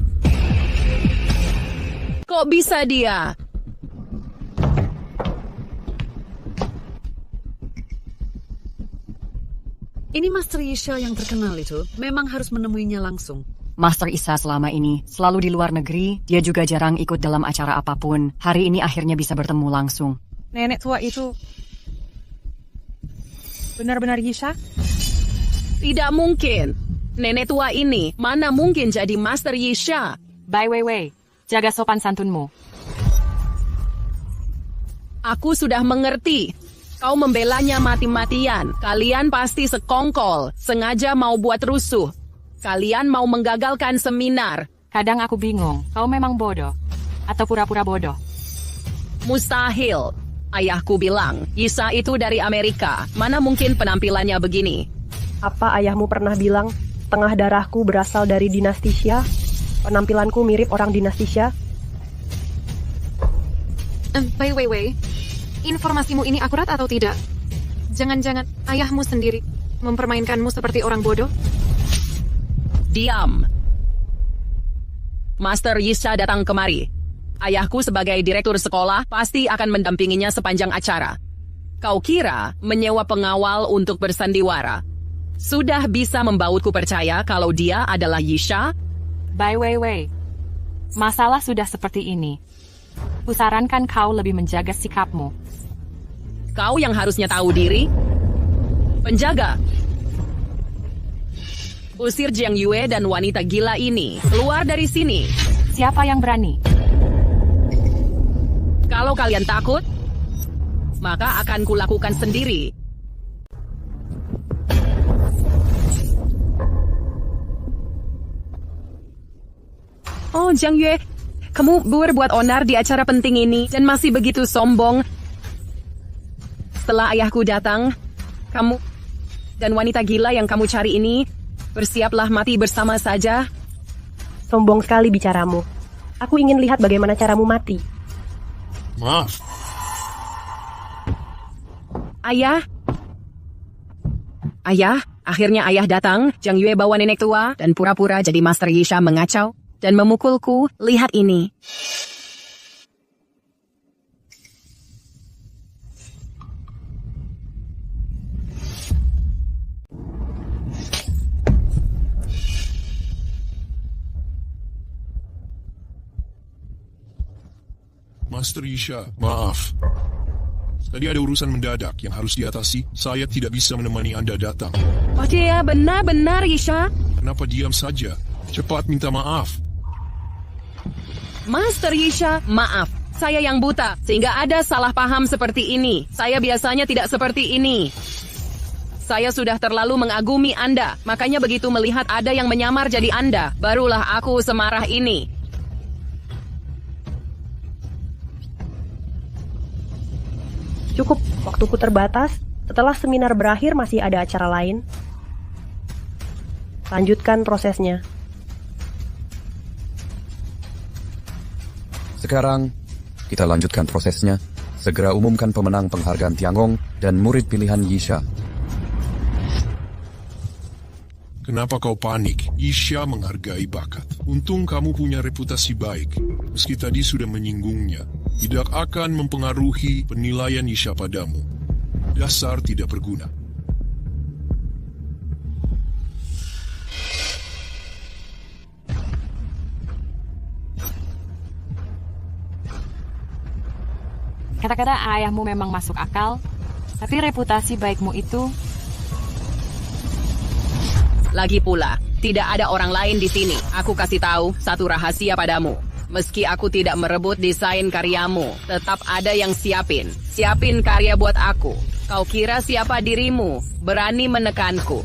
Kok bisa dia? Ini Master Yisha yang terkenal itu. Memang harus menemuinya langsung. Master Isa selama ini selalu di luar negeri, dia juga jarang ikut dalam acara apapun. Hari ini akhirnya bisa bertemu langsung. Nenek tua itu benar-benar Yisha? Tidak mungkin. Nenek tua ini mana mungkin jadi Master Yisha? Bai Weiwei, jaga sopan santunmu. Aku sudah mengerti. Kau membelanya mati-matian. Kalian pasti sekongkol, sengaja mau buat rusuh. Kalian mau menggagalkan seminar. Kadang aku bingung, kau memang bodoh atau pura-pura bodoh? Mustahil. Ayahku bilang, Isha itu dari Amerika. Mana mungkin penampilannya begini? Apa ayahmu pernah bilang, setengah darahku berasal dari dinasti Xia? Penampilanku mirip orang dinasti Xia? Wei. Informasimu ini akurat atau tidak? Jangan-jangan ayahmu sendiri mempermainkanmu seperti orang bodoh? Diam. Master Yisha datang kemari. Ayahku sebagai direktur sekolah pasti akan mendampinginya sepanjang acara. Kau kira menyewa pengawal untuk bersandiwara sudah bisa membautku percaya kalau dia adalah Yisha? Bai Wei. Masalah sudah seperti ini. Kusarankan kau lebih menjaga sikapmu. Kau yang harusnya tahu diri. Penjaga. Usir Jiang Yue dan wanita gila ini keluar dari sini. Siapa yang berani? Kalau kalian takut, maka akan kulakukan sendiri. Oh, Jiang Yue, kamu berbuat onar di acara penting ini dan masih begitu sombong. Setelah ayahku datang, kamu dan wanita gila yang kamu cari ini, bersiaplah mati bersama saja. Sombong sekali bicaramu. Aku ingin lihat bagaimana caramu mati. Maaf. Ayah, akhirnya ayah datang. Jiang Yue bawa nenek tua dan pura-pura jadi Master Yisha mengacau dan memukulku. Lihat ini. Master Yisha, maaf. Tadi ada urusan mendadak yang harus diatasi. Saya tidak bisa menemani Anda datang. Oh ya, benar-benar Yisha. Kenapa diam saja? Cepat minta maaf. Master Yisha, maaf. Saya yang buta, sehingga ada salah paham seperti ini. Saya biasanya tidak seperti ini. Saya sudah terlalu mengagumi Anda. Makanya begitu melihat ada yang menyamar jadi Anda, barulah aku semarah ini. Cukup, waktuku terbatas. Setelah seminar berakhir masih ada acara lain. Lanjutkan prosesnya. Sekarang, kita lanjutkan prosesnya. Segera umumkan pemenang penghargaan Tiangong dan murid pilihan Yisha. Kenapa kau panik? Yisha menghargai bakat. Untung kamu punya reputasi baik. Meski tadi sudah menyinggungnya, tidak akan mempengaruhi penilaian Yisha padamu. Dasar tidak berguna. Kata-kata ayahmu memang masuk akal, tapi reputasi baikmu itu... Lagi pula, tidak ada orang lain di sini. Aku kasih tahu satu rahasia padamu. Meski aku tidak merebut desain karyamu, tetap ada yang siapin. Siapin karya buat aku. Kau kira siapa dirimu? Berani menekanku.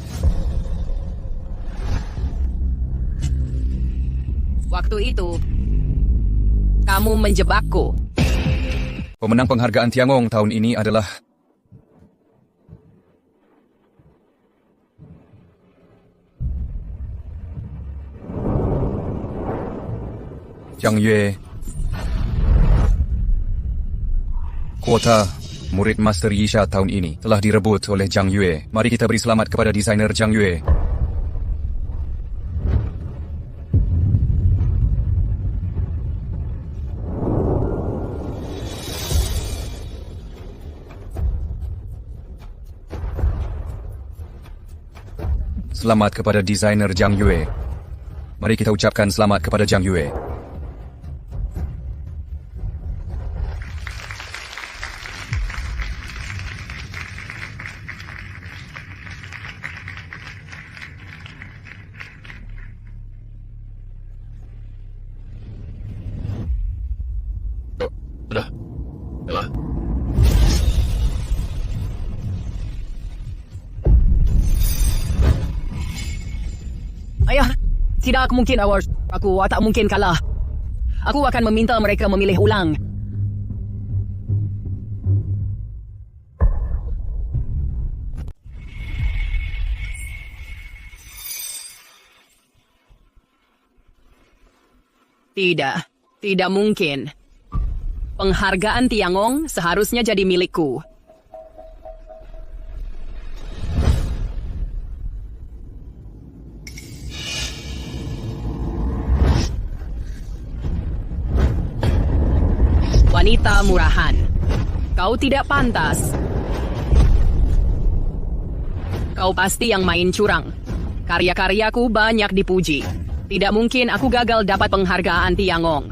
Waktu itu, kamu menjebakku. Pemenang penghargaan Tiangong tahun ini adalah... Jiang Yue. Kuota murid Master Yisha tahun ini telah direbut oleh Jiang Yue. Mari kita beri selamat kepada desainer Jiang Yue. Selamat kepada desainer Jiang Yue. Mari kita ucapkan selamat kepada Jiang Yue. Ayah, tidak mungkin Award. Aku tak mungkin kalah. Aku akan meminta mereka memilih ulang. Tidak mungkin. Penghargaan Tiangong seharusnya jadi milikku. Wanita murahan, kau tidak pantas. Kau pasti yang main curang. Karya-karyaku banyak dipuji. Tidak mungkin aku gagal dapat penghargaan Tiangong.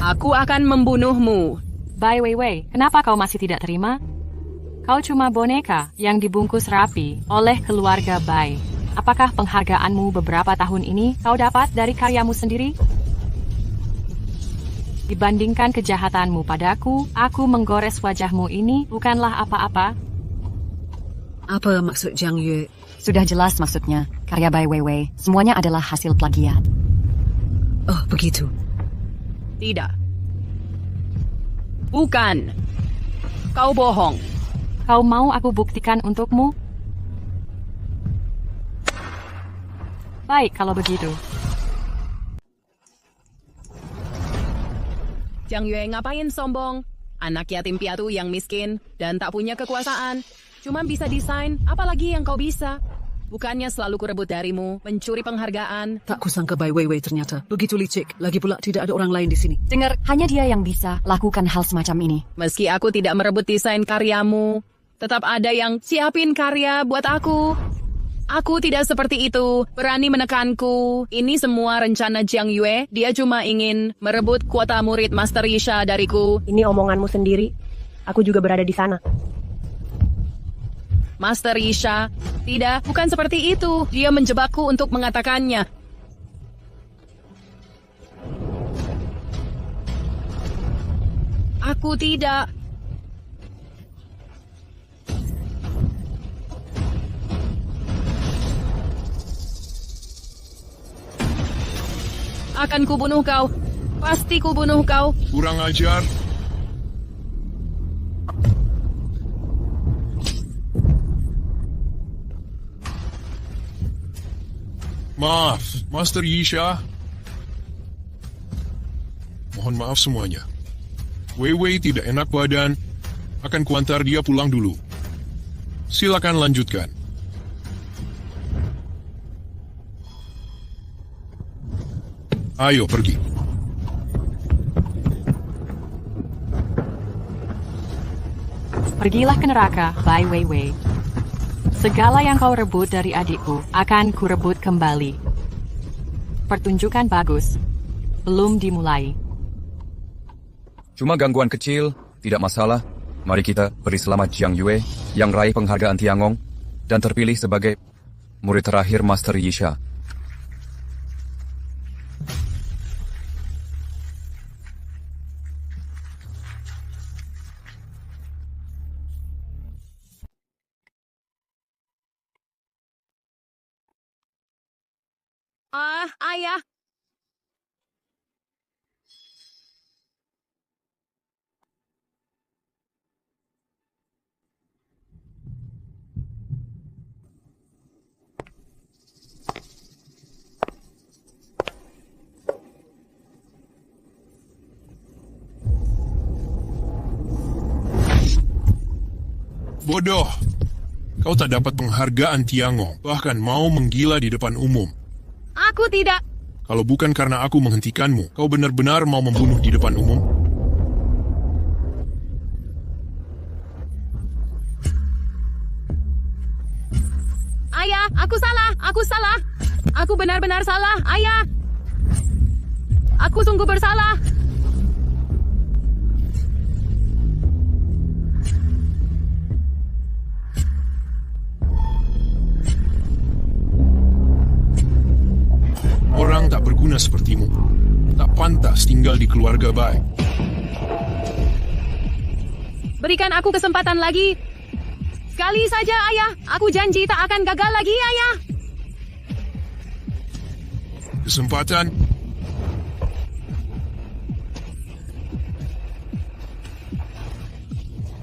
Aku akan membunuhmu. Bai Weiwei, kenapa kau masih tidak terima? Kau cuma boneka yang dibungkus rapi oleh keluarga Bai. Apakah penghargaanmu beberapa tahun ini kau dapat dari karyamu sendiri? Dibandingkan kejahatanmu padaku, aku menggores wajahmu ini bukanlah apa-apa. Apa maksud Jiang Yue? Sudah jelas maksudnya. Karya Bai Weiwei, semuanya adalah hasil plagiat. Oh, begitu. Tidak. Bukan. Kau bohong. Kau mau aku buktikan untukmu? Baik kalau begitu. Jiang Yue ngapain sombong? Anak yatim piatu yang miskin dan tak punya kekuasaan. Cuma bisa desain, apalagi yang kau bisa? Bukannya selalu kurebut darimu, mencuri penghargaan. Tak kusangka Bai Weiwei ternyata begitu licik. Lagi pula tidak ada orang lain di sini. Dengar, hanya dia yang bisa lakukan hal semacam ini. Meski aku tidak merebut desain karyamu, tetap ada yang siapin karya buat aku. Aku tidak seperti itu, berani menekanku. Ini semua rencana Jiang Yue. Dia cuma ingin merebut kuota murid Master Yisha dariku. Ini omonganmu sendiri. Aku juga berada di sana. Master Yisha, tidak, bukan seperti itu. Dia menjebakku untuk mengatakannya. Aku tidak. Akan kubunuh kau. Pasti kubunuh kau. Kurang ajar. Maaf, Master Yisha. Mohon maaf semuanya. Weiwei tidak enak badan. Akan kuantar dia pulang dulu. Silakan lanjutkan. Ayo pergi. Pergilah ke neraka, Bai Weiwei. Segala yang kau rebut dari adikku akan kurebut kembali. Pertunjukan bagus. Belum dimulai. Cuma gangguan kecil, tidak masalah. Mari kita beri selamat Jiang Yue yang raih penghargaan Tiangong dan terpilih sebagai murid terakhir Master Yisha. Ayah. Bodoh. Kau tak dapat penghargaan Tiangong, bahkan mau menggila di depan umum. Aku tidak. Kalau bukan karena aku menghentikanmu, kau benar-benar mau membunuh di depan umum? Ayah, aku salah. Aku benar-benar salah, Ayah. Aku sungguh bersalah. Orang tak berguna sepertimu. Tak pantas tinggal di keluarga baik. Berikan aku kesempatan lagi. Sekali saja, Ayah. Aku janji tak akan gagal lagi, Ayah. Kesempatan.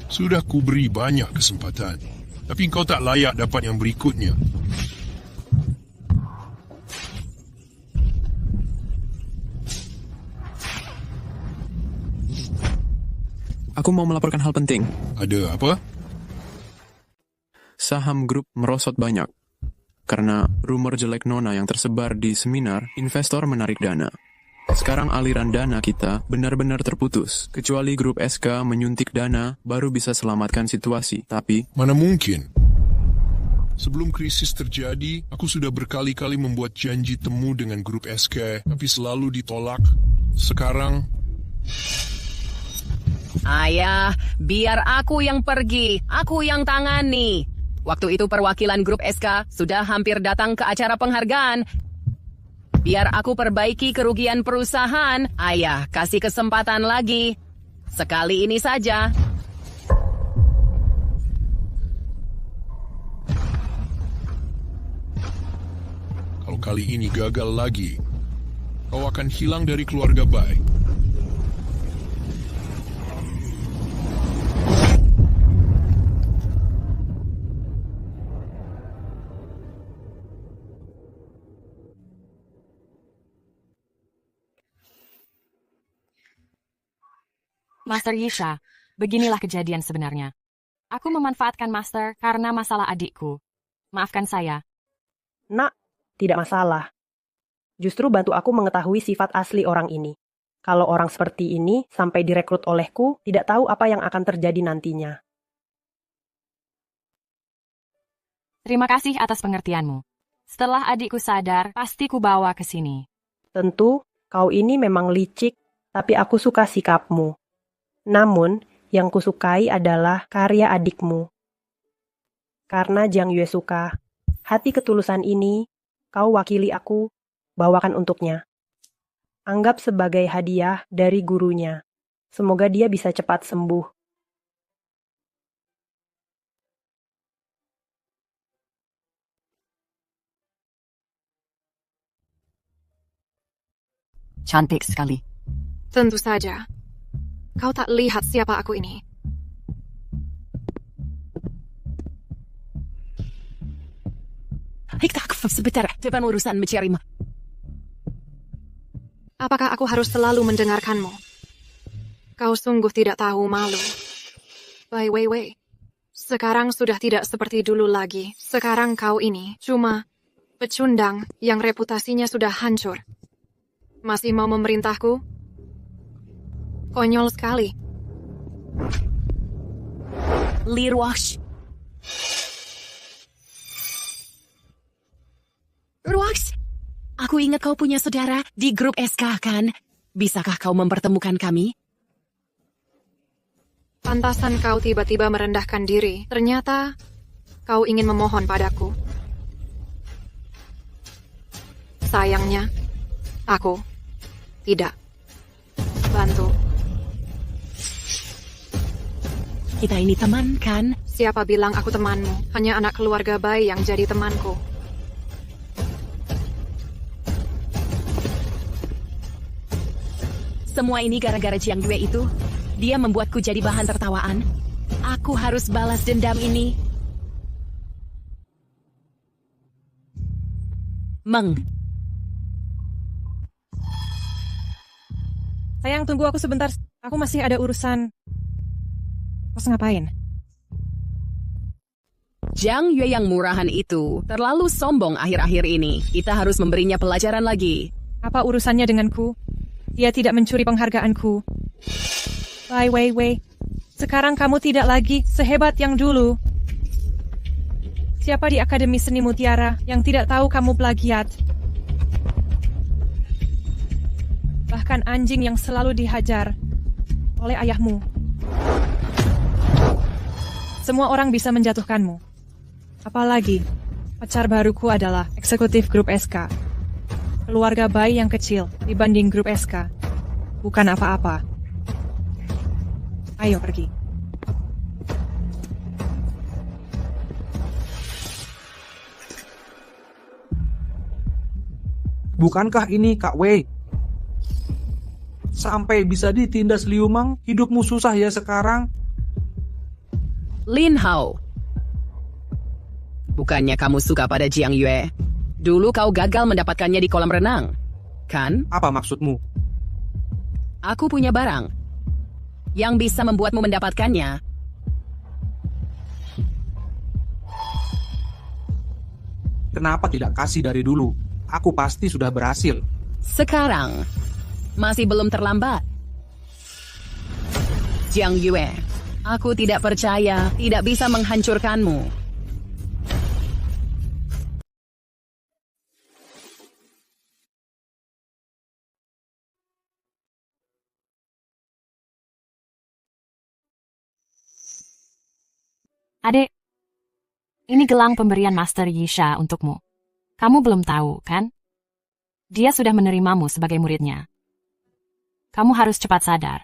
Sudah kuberi banyak kesempatan, tapi kau tak layak dapat yang berikutnya. Aku mau melaporkan hal penting. Ada apa? Saham grup merosot banyak. Karena rumor jelek Nona yang tersebar di seminar, investor menarik dana. Sekarang aliran dana kita benar-benar terputus. Kecuali grup SK menyuntik dana, baru bisa selamatkan situasi. Tapi... Mana mungkin? Sebelum krisis terjadi, aku sudah berkali-kali membuat janji temu dengan grup SK, tapi selalu ditolak. Sekarang... Ayah, biar aku yang pergi. Aku yang tangani. Waktu itu perwakilan grup SK sudah hampir datang ke acara penghargaan. Biar aku perbaiki kerugian perusahaan. Ayah, kasih kesempatan lagi. Sekali ini saja. Kalau kali ini gagal lagi, kau akan hilang dari keluarga Bai. Master Yisha, beginilah kejadian sebenarnya. Aku memanfaatkan Master karena masalah adikku. Maafkan saya. Nak, tidak masalah. Justru bantu aku mengetahui sifat asli orang ini. Kalau orang seperti ini sampai direkrut olehku, tidak tahu apa yang akan terjadi nantinya. Terima kasih atas pengertianmu. Setelah adikku sadar, pasti ku bawa ke sini. Tentu, kau ini memang licik, tapi aku suka sikapmu. Namun, yang kusukai adalah karya adikmu. Karena Jiang Yue suka, hati ketulusan ini, kau wakili aku, bawakan untuknya. Anggap sebagai hadiah dari gurunya. Semoga dia bisa cepat sembuh. Cantik sekali. Tentu saja. Kau tak lihat siapa aku ini. Hiktak, sebentar. Depan urusan mencari. Apakah aku harus selalu mendengarkanmu? Kau sungguh tidak tahu malu. Bai Weiwei. Sekarang sudah tidak seperti dulu lagi. Sekarang kau ini cuma pecundang yang reputasinya sudah hancur. Masih mau memerintahku? Konyol sekali. Ruaks. Ruaks, aku ingat kau punya saudara di grup SK kan? Bisakah kau mempertemukan kami? Pantasan kau tiba-tiba merendahkan diri. Ternyata kau ingin memohon padaku. Sayangnya, aku tidak. Bantu. Kita ini teman, kan? Siapa bilang aku temanmu? Hanya anak keluarga Bai yang jadi temanku. Semua ini gara-gara Jiang Yue itu. Dia membuatku jadi bahan tertawaan. Aku harus balas dendam ini. Meng. Sayang, tunggu aku sebentar. Aku masih ada urusan. Kau ngapain? Jiang Yue yang murahan itu terlalu sombong akhir-akhir ini. Kita harus memberinya pelajaran lagi. Apa urusannya denganku? Dia tidak mencuri penghargaanku. Bai Weiwei, sekarang kamu tidak lagi sehebat yang dulu. Siapa di Akademi Seni Mutiara yang tidak tahu kamu plagiat? Bahkan anjing yang selalu dihajar oleh ayahmu. Semua orang bisa menjatuhkanmu. Apalagi, pacar baruku adalah eksekutif grup SK. Keluarga Bai yang kecil dibanding grup SK. Bukan apa-apa. Ayo pergi. Bukankah ini Kak Wei? Sampai bisa ditindas Liu Mang, hidupmu susah ya sekarang. Lin Hao. Bukannya kamu suka pada Jiang Yue? Dulu kau gagal mendapatkannya di kolam renang, kan? Apa maksudmu? Aku punya barang yang bisa membuatmu mendapatkannya. Kenapa tidak kasih dari dulu? Aku pasti sudah berhasil. Sekarang, masih belum terlambat. Jiang Yue, aku tidak percaya tidak bisa menghancurkanmu. Adik, ini gelang pemberian Master Yisha untukmu. Kamu belum tahu, kan? Dia sudah menerimamu sebagai muridnya. Kamu harus cepat sadar.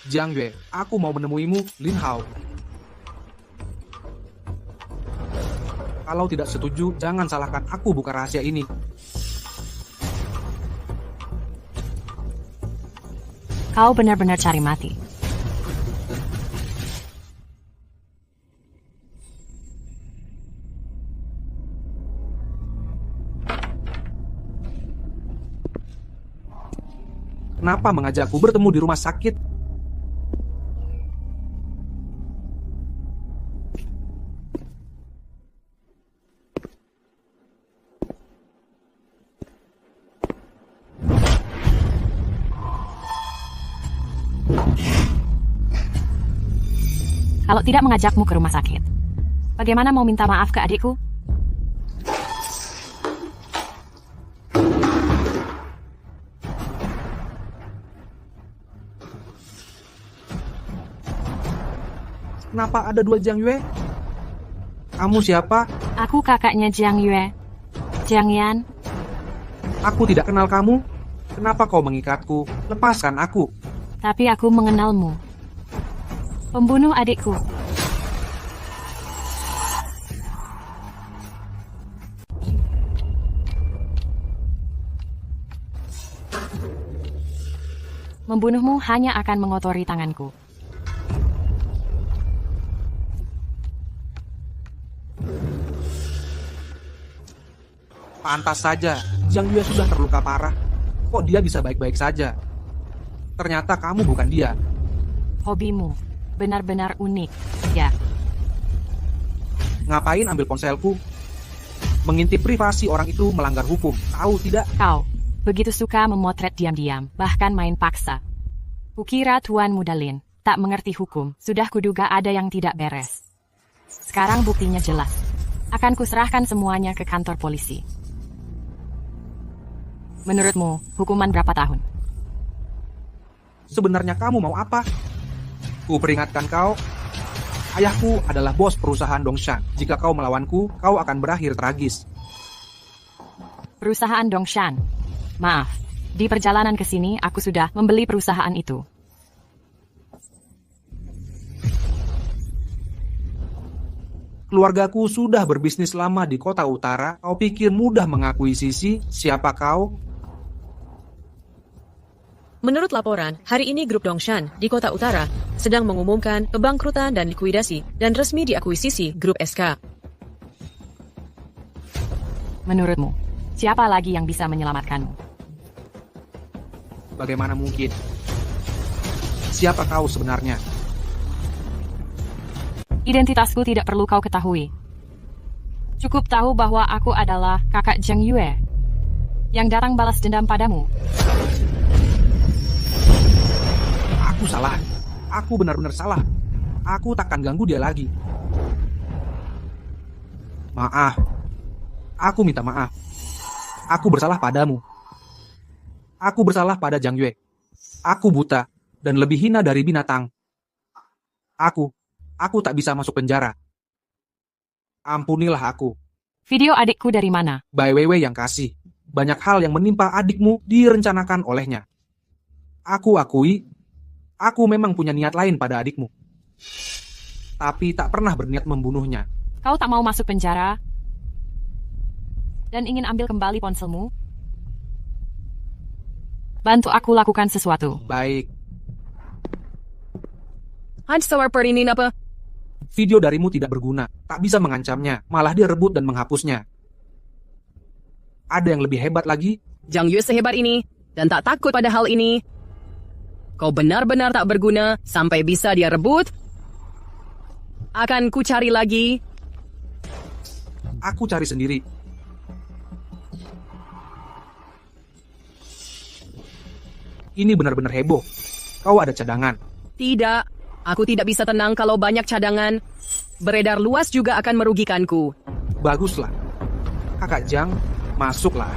Jiang Yue, aku mau menemuimu, Lin Hao. Kalau tidak setuju, jangan salahkan aku buka rahasia ini. Kau benar-benar cari mati. Kenapa mengajakku bertemu di rumah sakit? Kalau tidak mengajakmu ke rumah sakit, bagaimana mau minta maaf ke adikku? Kenapa ada dua Jiang Yue? Kamu siapa? Aku kakaknya Jiang Yue. Jiang Yan. Aku tidak kenal kamu. Kenapa kau mengikatku? Lepaskan aku. Tapi aku mengenalmu. Pembunuh adikku. Membunuhmu hanya akan mengotori tanganku. Pantas saja, Jiang Yue sudah terluka parah. Kok dia bisa baik-baik saja? Ternyata kamu bukan dia. Hobimu benar-benar unik, ya. Ngapain ambil ponselku? Mengintip privasi orang itu melanggar hukum, tahu tidak? Kau begitu suka memotret diam-diam, bahkan main paksa. Kukira Tuan Muda Lin tak mengerti hukum, sudah kuduga ada yang tidak beres. Sekarang buktinya jelas. Akan kuserahkan semuanya ke kantor polisi. Menurutmu, hukuman berapa tahun? Sebenarnya kamu mau apa? Ku peringatkan kau, ayahku adalah bos perusahaan Dongshan. Jika kau melawanku, kau akan berakhir tragis. Perusahaan Dongshan. Maaf, di perjalanan ke sini aku sudah membeli perusahaan itu. Keluargaku sudah berbisnis lama di kota utara. Kau pikir mudah mengakuisisi siapa kau? Menurut laporan, hari ini grup Dongshan di Kota Utara sedang mengumumkan kebangkrutan dan likuidasi dan resmi diakuisisi grup SK. Menurutmu, siapa lagi yang bisa menyelamatkanmu? Bagaimana mungkin? Siapa kau sebenarnya? Identitasku tidak perlu kau ketahui. Cukup tahu bahwa aku adalah kakak Jiang Yue yang datang balas dendam padamu. Aku salah. Aku benar-benar salah. Aku takkan ganggu dia lagi. Maaf. Aku minta maaf. Aku bersalah padamu. Aku bersalah pada Jiang Yue. Aku buta dan lebih hina dari binatang. Aku tak bisa masuk penjara. Ampunilah aku. Video adikku dari mana? Bai Weiwei yang kasih. Banyak hal yang menimpa adikmu direncanakan olehnya. Aku akui, aku memang punya niat lain pada adikmu. tapi tak pernah berniat membunuhnya. Kau tak mau masuk penjara dan ingin ambil kembali ponselmu? Bantu aku lakukan sesuatu. Baik. Perinin apa? Video darimu tidak berguna, tak bisa mengancamnya, malah dia rebut dan menghapusnya. Ada yang lebih hebat lagi? Zhang Yue sehebat ini dan tak takut pada hal ini. Kau benar-benar tak berguna sampai bisa dia rebut. Akan ku cari lagi. Aku cari sendiri. Ini benar-benar heboh. Kau ada cadangan? Tidak, aku tidak bisa tenang kalau banyak cadangan. Beredar luas juga akan merugikanku. Baguslah. Kakak Zhang, masuklah.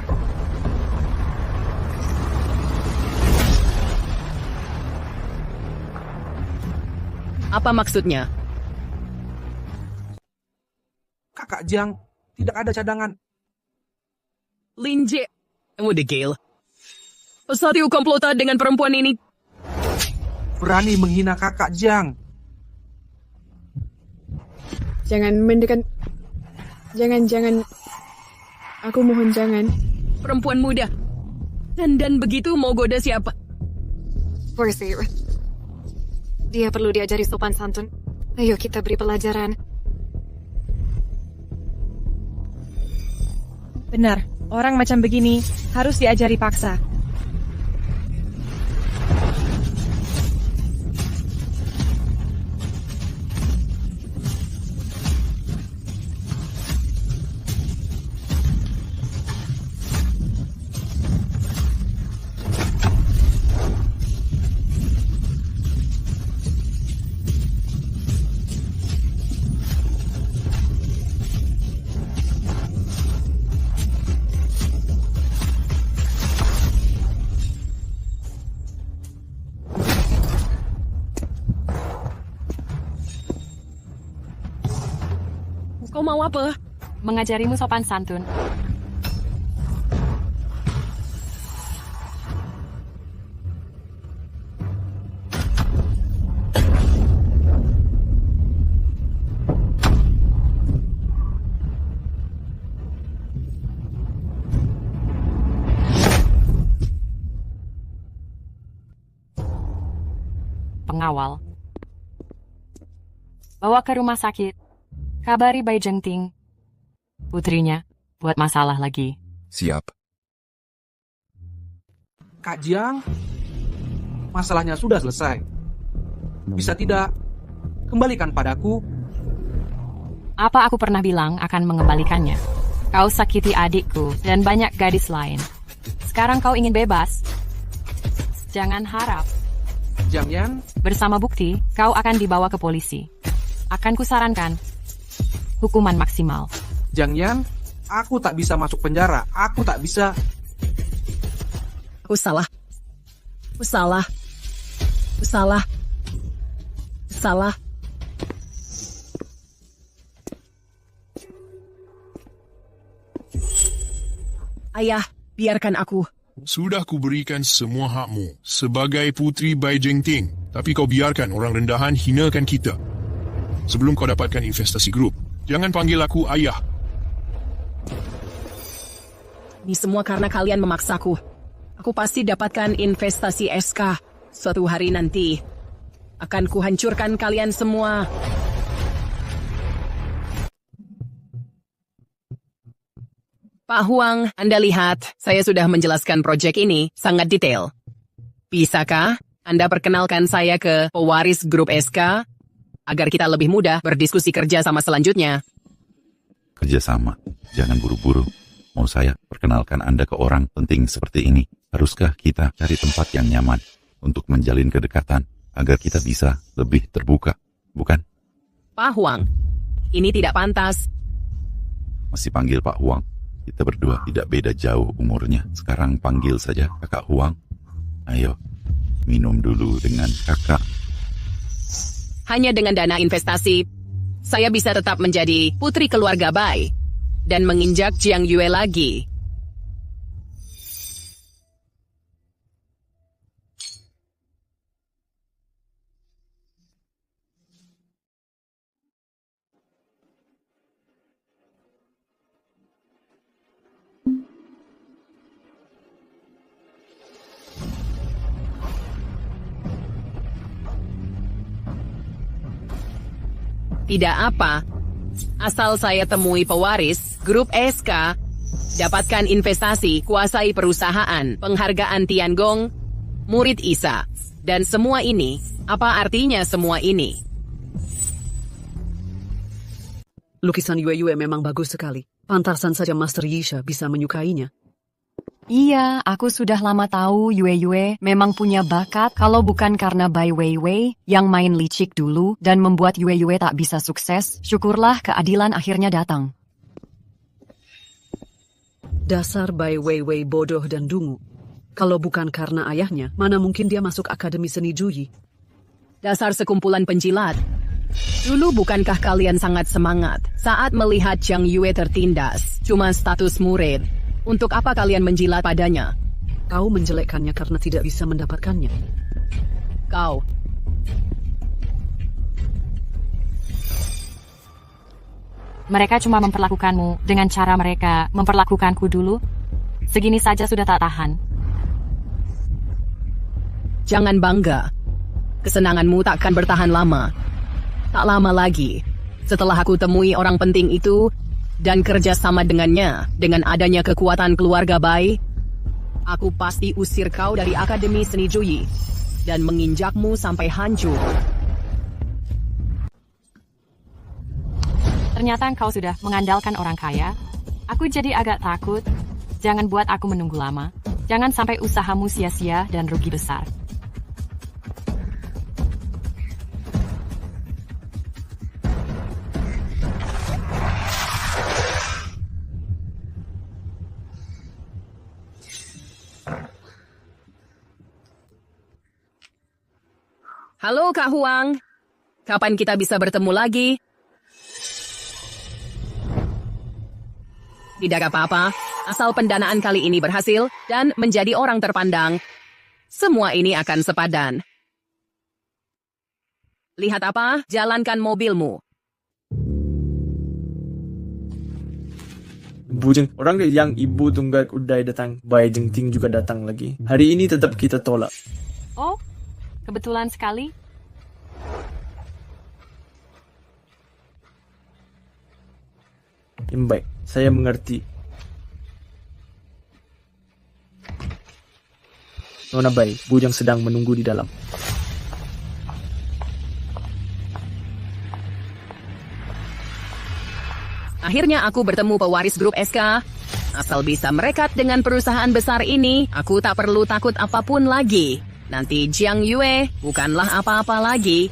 Apa maksudnya? Kakak Zhang, tidak ada cadangan. Linje, udah Gale. Satu komplotan dengan perempuan ini. Berani menghina kakak Zhang. Jangan mendekat. Jangan. Aku mohon jangan. Perempuan muda. Dan begitu mau goda siapa? Percy, dia perlu diajari sopan santun. Ayo kita beri pelajaran. Benar, orang macam begini harus diajari paksa. Kau mau apa? Mengajarimu sopan santun. Pengawal. Bawa ke rumah sakit. Kabari Bai Zhengting. Putrinya buat masalah lagi. Siap. Kak Jiang, masalahnya sudah selesai. Bisa tidak kembalikan padaku? Apa aku pernah bilang akan mengembalikannya? Kau sakiti adikku dan banyak gadis lain. Sekarang kau ingin bebas? Jangan harap. Jiang Yan, bersama bukti, kau akan dibawa ke polisi. Akan kusarankan hukuman maksimal. Jiang Yan, aku tak bisa masuk penjara. Aku tak bisa. Aku salah. Ayah, biarkan aku. Sudah kuberikan semua hakmu sebagai putri Bai Zhengting, tapi kau biarkan orang rendahan hinakan kita. Sebelum kau dapatkan investasi grup, jangan panggil aku ayah. Ini semua karena kalian memaksaku. Aku pasti dapatkan investasi SK suatu hari nanti. Akan kuhancurkan kalian semua. Pak Huang, Anda lihat, saya sudah menjelaskan proyek ini sangat detail. Bisakah Anda perkenalkan saya ke pewaris grup SK agar kita lebih mudah berdiskusi kerja sama selanjutnya? Kerjasama, jangan buru-buru. Mau saya perkenalkan Anda ke orang penting seperti ini? Haruskah kita cari tempat yang nyaman untuk menjalin kedekatan agar kita bisa lebih terbuka, bukan? Pak Huang, ini tidak pantas. Masih panggil Pak Huang. Kita berdua tidak beda jauh umurnya. Sekarang panggil saja Kakak Huang. Ayo, minum dulu dengan kakak. Hanya dengan dana investasi, saya bisa tetap menjadi putri keluarga Bai dan menginjak Jiang Yue lagi. Tidak apa. Asal saya temui pewaris, grup SK, dapatkan investasi, kuasai perusahaan, penghargaan Tiangong, murid Isa. Dan semua ini, apa artinya semua ini? Lukisan Yue memang bagus sekali. Pantasan saja Master Yisha bisa menyukainya. Iya, aku sudah lama tahu Yue memang punya bakat kalau bukan karena Bai Weiwei yang main licik dulu dan membuat Yue tak bisa sukses. Syukurlah keadilan akhirnya datang. Dasar Bai Weiwei bodoh dan dungu. Kalau bukan karena ayahnya, mana mungkin dia masuk Akademi Seni Juyi? Dasar sekumpulan penjilat. Dulu bukankah kalian sangat semangat saat melihat Jiang Yue tertindas, cuma status murid? Untuk apa kalian menjilat padanya? Kau menjelekkannya karena tidak bisa mendapatkannya. Kau. Mereka cuma memperlakukanmu dengan cara mereka memperlakukanku dulu. Segini saja sudah tak tahan. Jangan bangga. Kesenanganmu takkan bertahan lama. Tak lama lagi, setelah aku temui orang penting itu dan kerja sama dengannya, dengan adanya kekuatan keluarga Bai, aku pasti usir kau dari Akademi Seni Juyi dan menginjakmu sampai hancur. Ternyata kau sudah mengandalkan orang kaya. Aku jadi agak takut. Jangan buat aku menunggu lama. Jangan sampai usahamu sia-sia dan rugi besar. Halo Kak Huang, kapan kita bisa bertemu lagi? Tidak apa-apa, asal pendanaan kali ini berhasil dan menjadi orang terpandang, semua ini akan sepadan. Lihat apa? Jalankan mobilmu. Bujeng, orang yang ibu tunggal udah datang, Bai Jengting juga datang lagi. Hari ini tetap kita tolak. Oh, kebetulan sekali. Baik, saya mengerti. Nona Bai, Bujang sedang menunggu di dalam. Akhirnya aku bertemu pewaris grup SK. Asal bisa merekat dengan perusahaan besar ini, aku tak perlu takut apapun lagi. Nanti Jiang Yue bukanlah apa-apa lagi.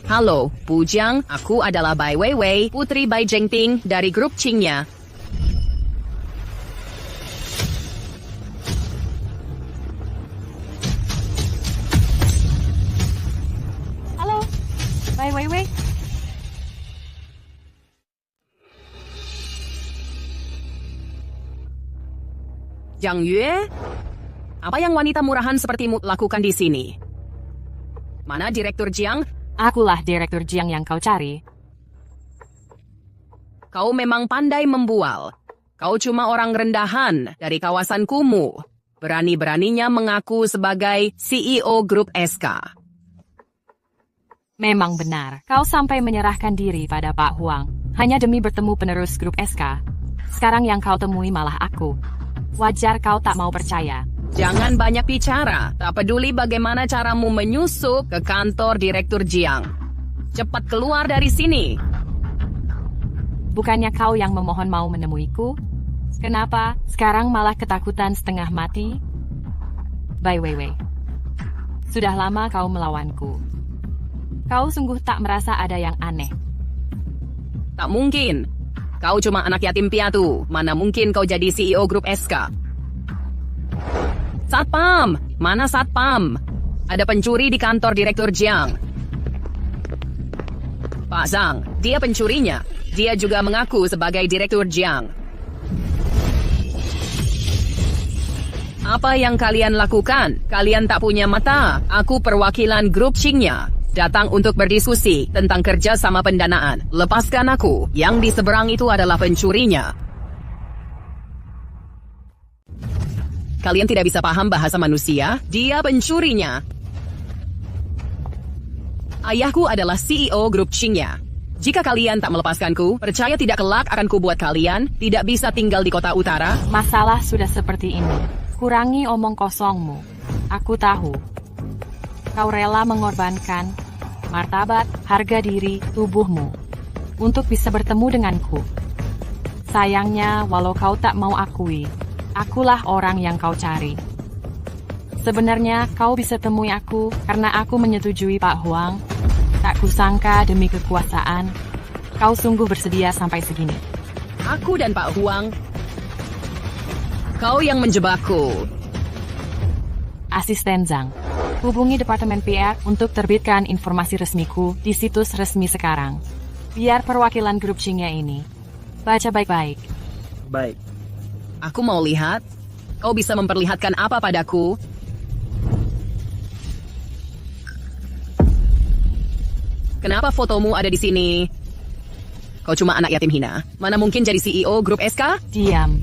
Halo, Pujang, aku adalah Bai Weiwei, putri Bai Jengting dari grup Qingya. Halo, Bai Weiwei. Jiang Yue? Apa yang wanita murahan sepertimu lakukan di sini? Mana Direktur Jiang? Akulah Direktur Jiang yang kau cari. Kau memang pandai membual. Kau cuma orang rendahan dari kawasan kumuh. Berani-beraninya mengaku sebagai CEO grup SK. Memang benar, kau sampai menyerahkan diri pada Pak Huang. Hanya demi bertemu penerus grup SK. Sekarang yang kau temui malah aku. Wajar kau tak mau percaya. Jangan banyak bicara. Tak peduli bagaimana caramu menyusup ke kantor Direktur Jiang. Cepat keluar dari sini. Bukannya kau yang memohon mau menemuiku? Kenapa sekarang malah ketakutan setengah mati? Bai Weiwei, sudah lama kau melawanku. Kau sungguh tak merasa ada yang aneh. Tak mungkin. Kau cuma anak yatim piatu. Mana mungkin kau jadi CEO grup SK? Satpam! Mana Satpam? Ada pencuri di kantor Direktur Jiang. Pak Zhang, dia pencurinya. Dia juga mengaku sebagai Direktur Jiang. Apa yang kalian lakukan? Kalian tak punya mata. Aku perwakilan grup Qingya. Datang untuk berdiskusi tentang kerja sama pendanaan. Lepaskan aku. Yang di seberang itu adalah pencurinya. Kalian tidak bisa paham bahasa manusia? Dia pencurinya. Ayahku adalah CEO grup Qingya. Jika kalian tak melepaskanku, percaya tidak kelak akan kubuat kalian tidak bisa tinggal di kota utara. Masalah sudah seperti ini. Kurangi omong kosongmu. Aku tahu. Kau rela mengorbankan martabat, harga diri, tubuhmu untuk bisa bertemu denganku. Sayangnya, walau kau tak mau akui, akulah orang yang kau cari. Sebenarnya kau bisa temui aku karena aku menyetujui Pak Huang. Tak kusangka demi kekuasaan, kau sungguh bersedia sampai segini. Aku dan Pak Huang, kau yang menjebakku. Asisten Zhang, hubungi Departemen PR untuk terbitkan informasi resmiku di situs resmi sekarang. Biar perwakilan grup Qingye ini baca baik-baik. Baik. Aku mau lihat, kau bisa memperlihatkan apa padaku? Kenapa fotomu ada di sini? Kau cuma anak yatim hina. Mana mungkin jadi CEO grup SK? Diam.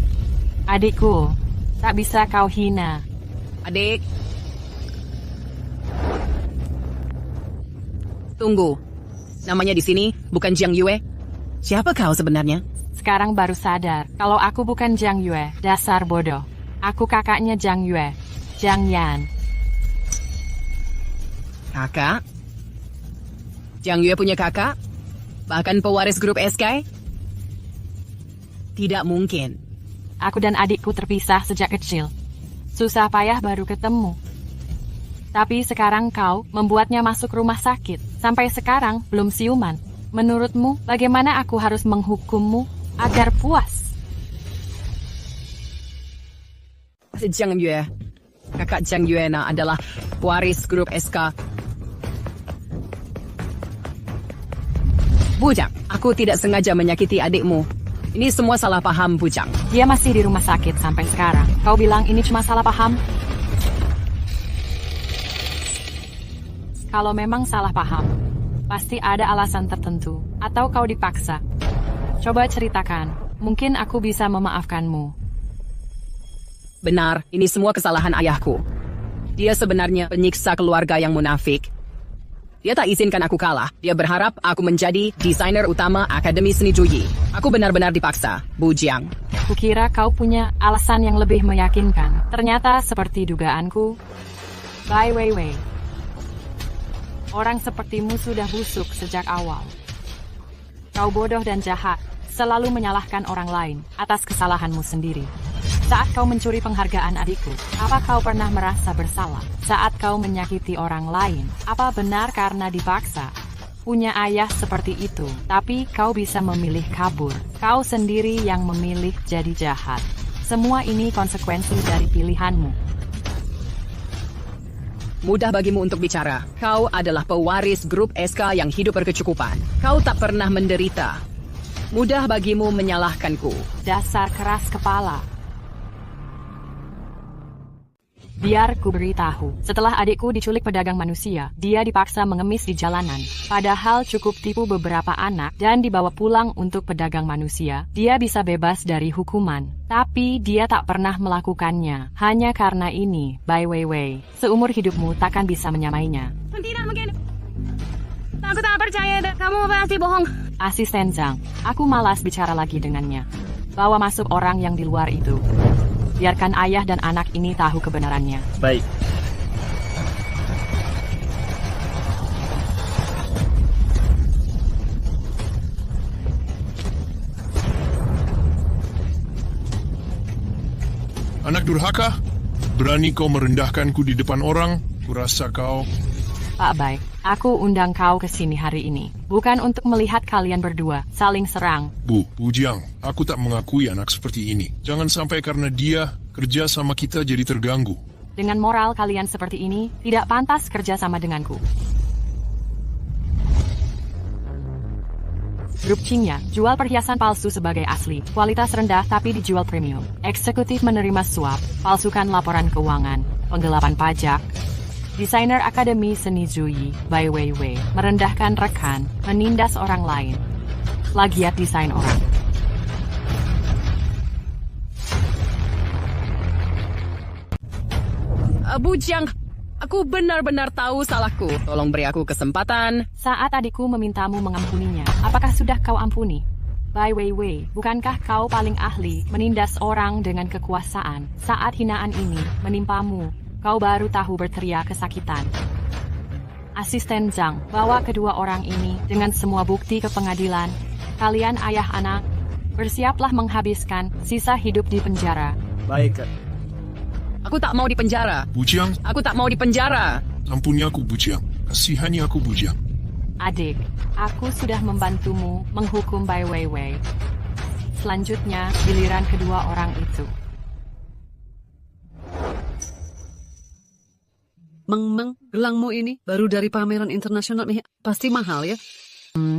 Adikku, tak bisa kau hina. Adik. Tunggu. Namanya di sini bukan Jiang Yue. Siapa kau sebenarnya? Sekarang baru sadar kalau aku bukan Jiang Yue. Dasar bodoh. Aku kakaknya Jiang Yue. Jiang Yan. Kakak? Jiang Yue punya kakak? Bahkan pewaris grup SK? Tidak mungkin. Aku dan adikku terpisah sejak kecil. Susah payah baru ketemu. Tapi sekarang kau membuatnya masuk rumah sakit. Sampai sekarang belum siuman. Menurutmu, bagaimana aku harus menghukummu agar puas? Jiang Yue. Kakak Jiang Yuena adalah pewaris grup SK. Bujang, aku tidak sengaja menyakiti adikmu. Ini semua salah paham, Bujang. Dia masih di rumah sakit sampai sekarang. Kau bilang ini cuma salah paham? Kalau memang salah paham, pasti ada alasan tertentu. Atau kau dipaksa. Coba ceritakan. Mungkin aku bisa memaafkanmu. Benar, ini semua kesalahan ayahku. Dia sebenarnya penyiksa keluarga yang munafik. Dia tak izinkan aku kalah. Dia berharap aku menjadi desainer utama Akademi Seni Juyi. Aku benar-benar dipaksa, Bu Jiang. Kukira kau punya alasan yang lebih meyakinkan. Ternyata seperti dugaanku. Bai Weiwei. Orang sepertimu sudah busuk sejak awal. Kau bodoh dan jahat. Selalu menyalahkan orang lain atas kesalahanmu sendiri. Saat kau mencuri penghargaan adikku, apa kau pernah merasa bersalah? Saat kau menyakiti orang lain, apa benar karena dipaksa? Punya ayah seperti itu, tapi kau bisa memilih kabur. Kau sendiri yang memilih jadi jahat. Semua ini konsekuensi dari pilihanmu. Mudah bagimu untuk bicara. Kau adalah pewaris grup SK yang hidup berkecukupan. Kau tak pernah menderita. Mudah bagimu menyalahkanku. Dasar keras kepala. Biar ku beritahu, setelah adikku diculik pedagang manusia, dia dipaksa mengemis di jalanan. Padahal cukup tipu beberapa anak dan dibawa pulang untuk pedagang manusia, dia bisa bebas dari hukuman. Tapi dia tak pernah melakukannya. Hanya karena ini, Bai Weiwei, seumur hidupmu takkan bisa menyamainya. Tidak mungkin. Aku tak percaya, kamu pasti bohong. Asisten Zhang, aku malas bicara lagi dengannya. Bawa masuk orang yang di luar itu. Biarkan ayah dan anak ini tahu kebenarannya. Baik. Anak durhaka, berani kau merendahkanku di depan orang? Kurasa kau... Pak Bai, aku undang kau ke sini hari ini. Bukan untuk melihat kalian berdua saling serang. Bu Jiang, aku tak mengakui anak seperti ini. Jangan sampai karena dia kerja sama kita jadi terganggu. Dengan moral kalian seperti ini, tidak pantas kerja sama denganku. Grup Qingye jual perhiasan palsu sebagai asli, kualitas rendah tapi dijual premium. Eksekutif menerima suap, palsukan laporan keuangan, penggelapan pajak. Desainer Akademi Seni Juyi, Bai Weiwei, merendahkan rekan, menindas orang lain. Plagiat desain orang. Bu Jiang, Aku benar-benar tahu salahku. Tolong beri aku kesempatan. Saat adikku memintamu mengampuninya, apakah sudah kau ampuni? Bai Weiwei, bukankah kau paling ahli menindas orang dengan kekuasaan? Saat hinaan ini menimpamu, kau baru tahu berteriak kesakitan. Asisten Zhang, bawa kedua orang ini dengan semua bukti ke pengadilan. Kalian ayah anak, bersiaplah menghabiskan sisa hidup di penjara. Baik, Kak. Aku tak mau di penjara. Bujang. Aku tak mau di penjara. Ampuni aku, Bujang. Kasihani aku, Bujang. Adik, aku sudah membantumu menghukum Bai Weiwei. Selanjutnya, giliran kedua orang itu. Meng, gelangmu ini baru dari pameran internasional, pasti mahal ya?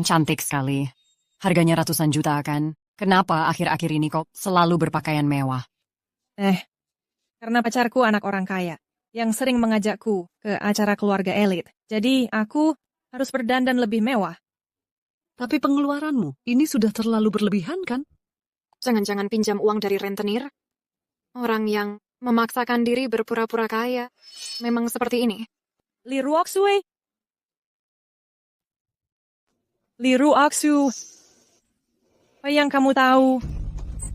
Cantik sekali. Harganya ratusan juta kan? Kenapa akhir-akhir ini kok selalu berpakaian mewah? Karena pacarku anak orang kaya, yang sering mengajakku ke acara keluarga elit. Jadi aku harus berdandan lebih mewah. Tapi pengeluaranmu ini sudah terlalu berlebihan kan? Jangan-jangan pinjam uang dari rentenir? Orang yang memaksakan diri berpura-pura kaya memang seperti ini. Li Ruoxu. Apa yang kamu tahu?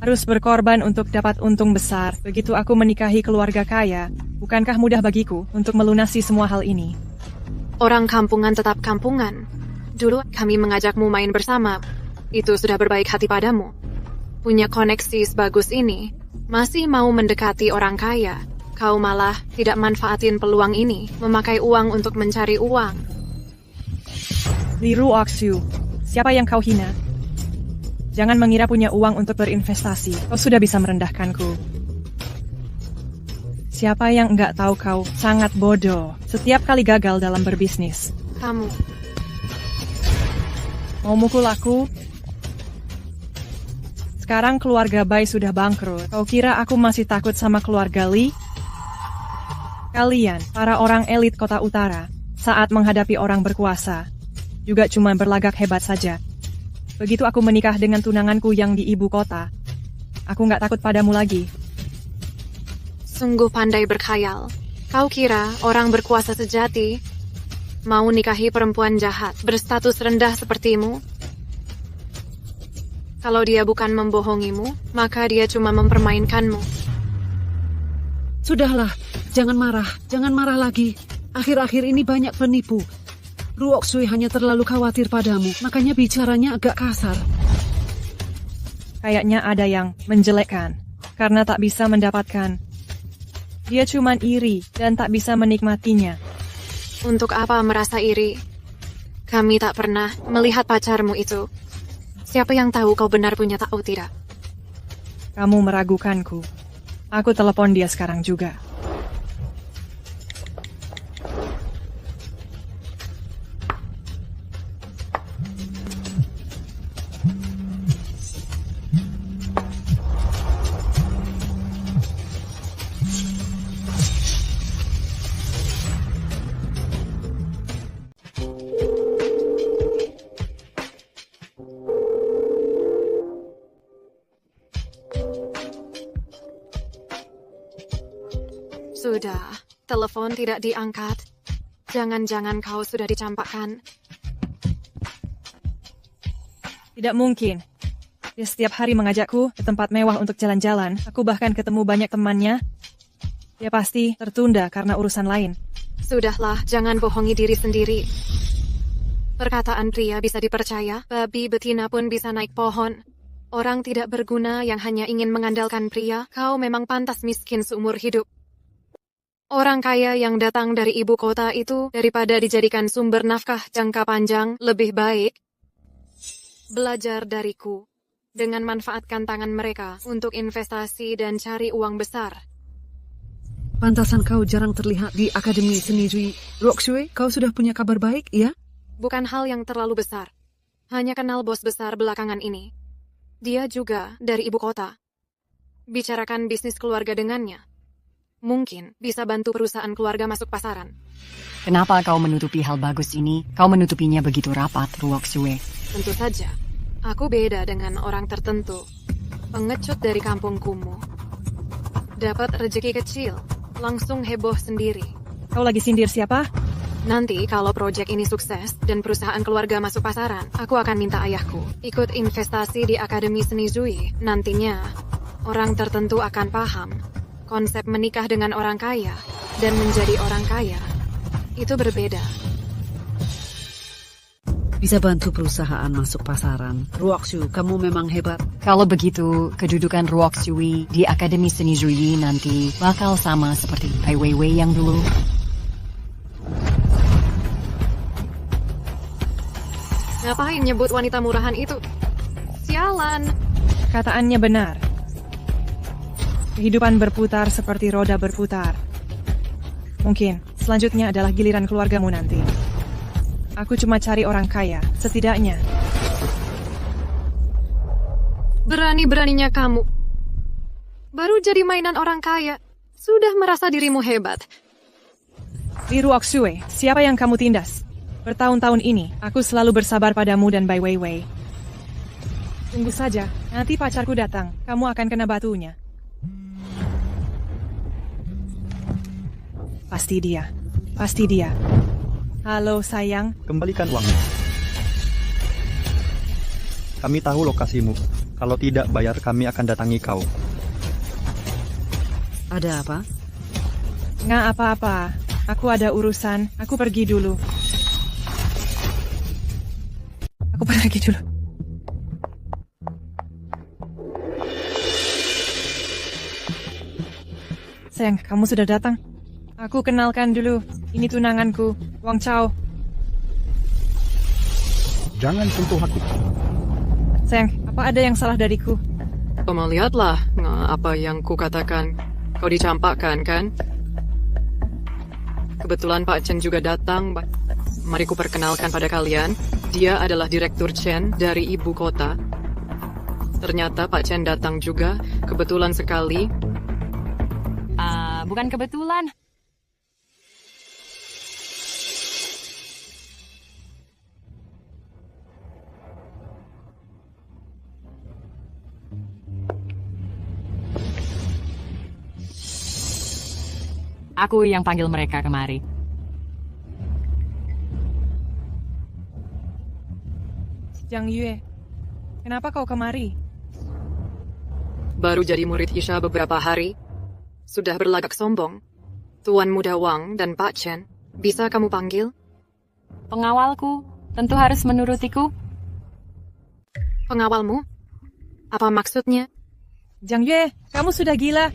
Harus berkorban untuk dapat untung besar. Begitu aku menikahi keluarga kaya, bukankah mudah bagiku untuk melunasi semua hal ini? Orang kampungan tetap kampungan. Dulu kami mengajakmu main bersama. Itu sudah berbaik hati padamu. Punya koneksi sebagus ini, masih mau mendekati orang kaya. Kau malah tidak manfaatin peluang ini, memakai uang untuk mencari uang. Li Ruoxu, siapa yang kau hina? Jangan mengira punya uang untuk berinvestasi. Kau sudah bisa merendahkanku. Siapa yang enggak tahu kau sangat bodoh setiap kali gagal dalam berbisnis? Kamu. Mau mukul aku? Sekarang keluarga Bai sudah bangkrut. Kau kira aku masih takut sama keluarga Li? Kalian, para orang elit kota utara, saat menghadapi orang berkuasa, juga cuma berlagak hebat saja. Begitu aku menikah dengan tunanganku yang di ibu kota, aku nggak takut padamu lagi. Sungguh pandai berkhayal. Kau kira orang berkuasa sejati mau nikahi perempuan jahat berstatus rendah sepertimu? Kalau dia bukan membohongimu, maka dia cuma mempermainkanmu. Sudahlah, jangan marah lagi. Akhir-akhir ini banyak penipu. Ruoxu hanya terlalu khawatir padamu, makanya bicaranya agak kasar. Kayaknya ada yang menjelekkan, karena tak bisa mendapatkan. Dia cuma iri dan tak bisa menikmatinya. Untuk apa merasa iri? Kami tak pernah melihat pacarmu itu. Siapa yang tahu kau benar punya tahu tidak? Kamu meragukanku. Aku telepon dia sekarang juga. Sudah, telepon tidak diangkat. Jangan-jangan kau sudah dicampakkan. Tidak mungkin. Dia setiap hari mengajakku ke tempat mewah untuk jalan-jalan. Aku bahkan ketemu banyak temannya. Dia pasti tertunda karena urusan lain. Sudahlah, jangan bohongi diri sendiri. Perkataan pria bisa dipercaya, babi betina pun bisa naik pohon. Orang tidak berguna yang hanya ingin mengandalkan pria, kau memang pantas miskin seumur hidup. Orang kaya yang datang dari ibu kota itu, daripada dijadikan sumber nafkah jangka panjang, lebih baik belajar dariku dengan manfaatkan tangan mereka untuk investasi dan cari uang besar. Pantasan kau jarang terlihat di Akademi Seni Jui. Ruoxu, kau sudah punya kabar baik, ya? Bukan hal yang terlalu besar. Hanya kenal bos besar belakangan ini. Dia juga dari ibu kota. Bicarakan bisnis keluarga dengannya. Mungkin bisa bantu perusahaan keluarga masuk pasaran. Kenapa kau menutupi hal bagus ini? Kau menutupinya begitu rapat, Ruoxu. Tentu saja, aku beda dengan orang tertentu. Pengecut dari kampung kumuh. Dapat rezeki kecil, langsung heboh sendiri. Kau lagi sindir siapa? Nanti kalau proyek ini sukses dan perusahaan keluarga masuk pasaran, aku akan minta ayahku ikut investasi di Akademi Seni Zui. Nantinya, orang tertentu akan paham konsep menikah dengan orang kaya dan menjadi orang kaya. Itu berbeda. Bisa bantu perusahaan masuk pasaran. Ruoxu, kamu memang hebat. Kalau begitu, kedudukan Ruoxu di Akademi Seni Zui nanti bakal sama seperti Ai Weiwei yang dulu. Ngapain nyebut wanita murahan itu? Sialan. Kataannya benar. Kehidupan berputar seperti roda berputar. Mungkin selanjutnya adalah giliran keluargamu nanti. Aku cuma cari orang kaya, setidaknya. Berani-beraninya kamu. Baru jadi mainan orang kaya, sudah merasa dirimu hebat. Li Ruoxue, siapa yang kamu tindas? Bertahun-tahun ini, aku selalu bersabar padamu dan Bai Weiwei. Tunggu saja, nanti pacarku datang, kamu akan kena batunya. Pasti dia. Pasti dia. Halo sayang. Kembalikan uangnya. Kami tahu lokasimu. Kalau tidak bayar, kami akan datangi kau. Ada apa? Nggak apa-apa. Aku ada urusan. Aku pergi dulu. Aku pergi dulu. Sayang, kamu sudah datang. Aku kenalkan dulu. Ini tunanganku, Wang Chao. Jangan sentuh aku. Sayang, apa ada yang salah dariku? Kamu lihatlah apa yang kukatakan. Kau dicampakkan, kan? Kebetulan Pak Chen juga datang. Mari ku perkenalkan pada kalian. Dia adalah Direktur Chen dari ibu kota. Ternyata Pak Chen datang juga. Kebetulan sekali. Bukan kebetulan. Aku yang panggil mereka kemari. Jiang Yue, kenapa kau kemari? Baru jadi murid Isha beberapa hari. Sudah berlagak sombong. Tuan Muda Wang dan Pak Chen, bisa kamu panggil? Pengawalku, tentu harus menurutiku. Pengawalmu? Apa maksudnya? Jiang Yue, kamu sudah gila.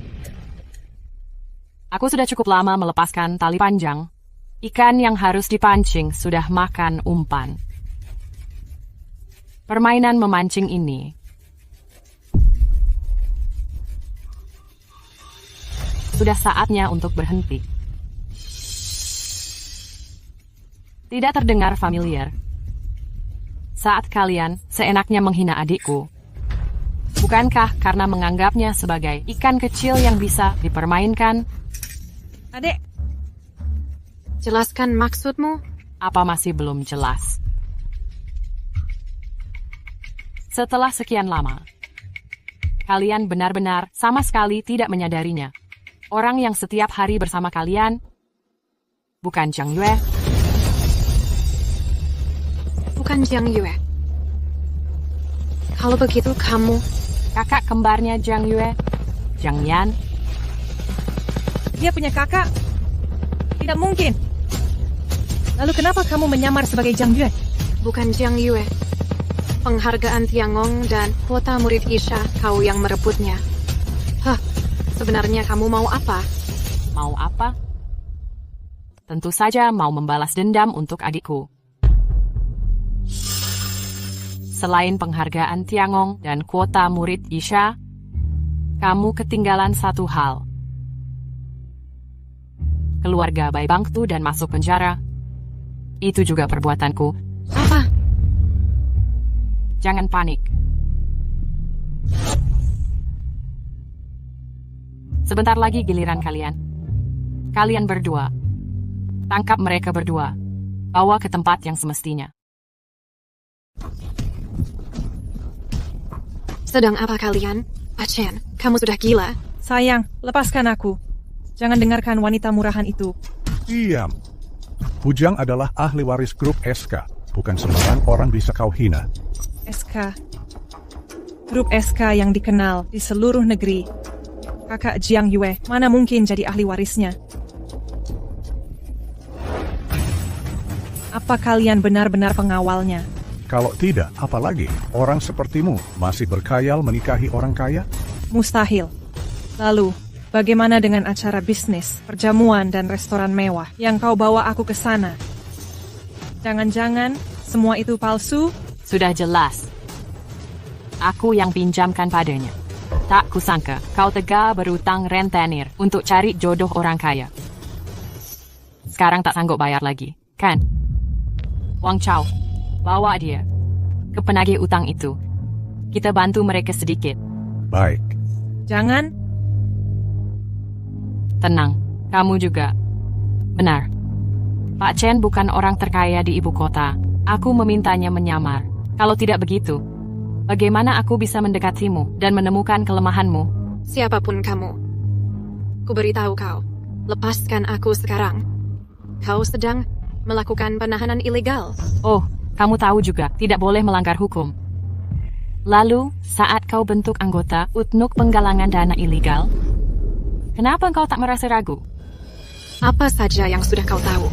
Aku sudah cukup lama melepaskan tali panjang. Ikan yang harus dipancing sudah makan umpan. Permainan memancing ini sudah saatnya untuk berhenti. Tidak terdengar familiar. Saat kalian seenaknya menghina adikku, bukankah karena menganggapnya sebagai ikan kecil yang bisa dipermainkan? Adek, jelaskan maksudmu. Apa masih belum jelas? Setelah sekian lama, kalian benar-benar sama sekali tidak menyadarinya. Orang yang setiap hari bersama kalian bukan Jiang Yue. Bukan Jiang Yue. Kalau begitu kamu kakak kembarnya Jiang Yue, Jiang Yan. Dia punya kakak? Tidak mungkin. Lalu kenapa kamu menyamar sebagai Jiang Yue? Bukan Jiang Yue. Penghargaan Tiangong dan kuota murid Isha kau yang merebutnya. Hah, sebenarnya kamu mau apa? Mau apa? Tentu saja mau membalas dendam untuk adikku. Selain penghargaan Tiangong dan kuota murid Isha, kamu ketinggalan satu hal. Keluarga Bai Bangtu dan masuk penjara. Itu juga perbuatanku. Apa? Jangan panik. Sebentar lagi giliran kalian. Kalian berdua. Tangkap mereka berdua. Bawa ke tempat yang semestinya. Sedang apa kalian? Pak Chen, kamu sudah gila. Sayang, lepaskan aku. Jangan dengarkan wanita murahan itu. Diam. Bujang adalah ahli waris grup SK. Bukan sembarang orang bisa kau hina. SK. Grup SK yang dikenal di seluruh negeri. Kakak Jiang Yue, mana mungkin jadi ahli warisnya? Apa kalian benar-benar pengawalnya? Kalau tidak, apalagi orang sepertimu masih berkhayal menikahi orang kaya? Mustahil. Lalu, bagaimana dengan acara bisnis, perjamuan, dan restoran mewah yang kau bawa aku ke sana? Jangan-jangan semua itu palsu? Sudah jelas. Aku yang pinjamkan padanya. Tak kusangka kau tega berutang rentenir untuk cari jodoh orang kaya. Sekarang tak sanggup bayar lagi, kan? Wang Chao, bawa dia ke penagih utang itu. Kita bantu mereka sedikit. Baik. Jangan. Tenang, kamu juga. Benar. Pak Chen bukan orang terkaya di ibu kota. Aku memintanya menyamar. Kalau tidak begitu, bagaimana aku bisa mendekatimu dan menemukan kelemahanmu? Siapapun kamu, ku beritahu kau, lepaskan aku sekarang. Kau sedang melakukan penahanan ilegal. Oh, kamu tahu juga, tidak boleh melanggar hukum. Lalu, saat kau bentuk anggota UTNUK penggalangan dana ilegal, kenapa kau tak merasa ragu? Apa saja yang sudah kau tahu?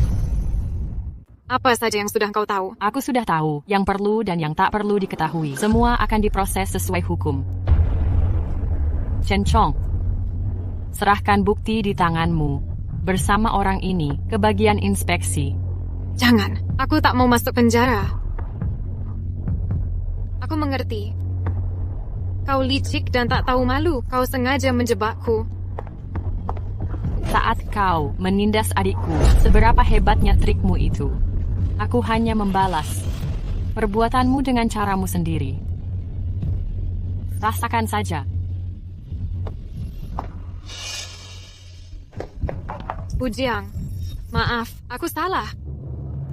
Apa saja yang sudah kau tahu? Aku sudah tahu yang perlu dan yang tak perlu diketahui. Semua akan diproses sesuai hukum. Chen Chong, serahkan bukti di tanganmu bersama orang ini ke bagian inspeksi. Jangan, aku tak mau masuk penjara. Aku mengerti. Kau licik dan tak tahu malu. Kau sengaja menjebakku. Saat kau menindas adikku, seberapa hebatnya trikmu itu? Aku hanya membalas perbuatanmu dengan caramu sendiri. Rasakan saja. Bujiang, maaf, aku salah.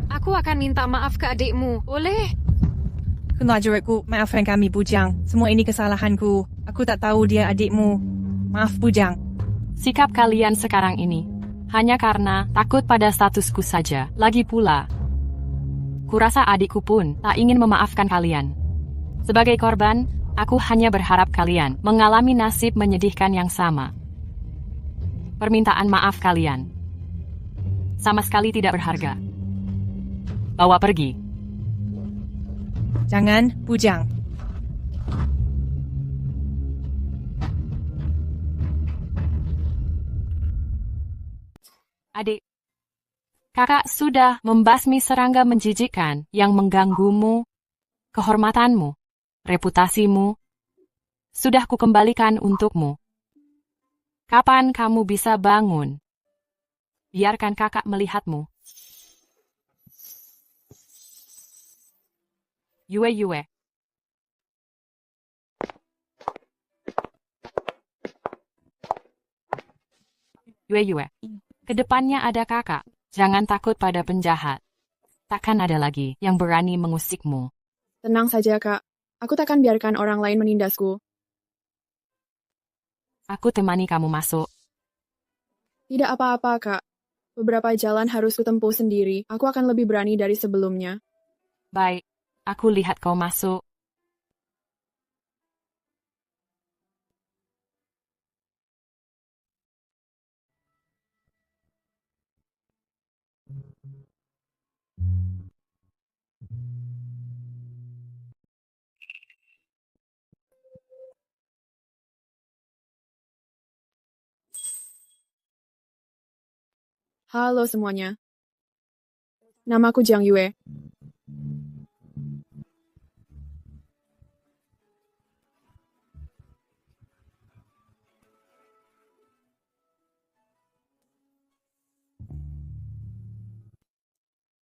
Aku akan minta maaf ke adikmu, boleh? Kenajuratku, maafkan kami, Bujang. Semua ini kesalahanku. Aku tak tahu dia adikmu. Maaf, Bujang. Sikap kalian sekarang ini hanya karena takut pada statusku saja. Lagi pula, kurasa adikku pun tak ingin memaafkan kalian. Sebagai korban, aku hanya berharap kalian mengalami nasib menyedihkan yang sama. Permintaan maaf kalian sama sekali tidak berharga. Bawa pergi. Jangan, Bujang. Adik, kakak sudah membasmi serangga menjijikkan yang mengganggumu, kehormatanmu, reputasimu. Sudah kukembalikan untukmu. Kapan kamu bisa bangun? Biarkan kakak melihatmu. Yue. Yue. Kedepannya ada kakak. Jangan takut pada penjahat. Takkan ada lagi yang berani mengusikmu. Tenang saja, Kak. Aku takkan biarkan orang lain menindasku. Aku temani kamu masuk. Tidak apa-apa, Kak. Beberapa jalan harus kutempuh sendiri. Aku akan lebih berani dari sebelumnya. Baik, aku lihat kau masuk. Halo semuanya. Namaku Jiang Yue.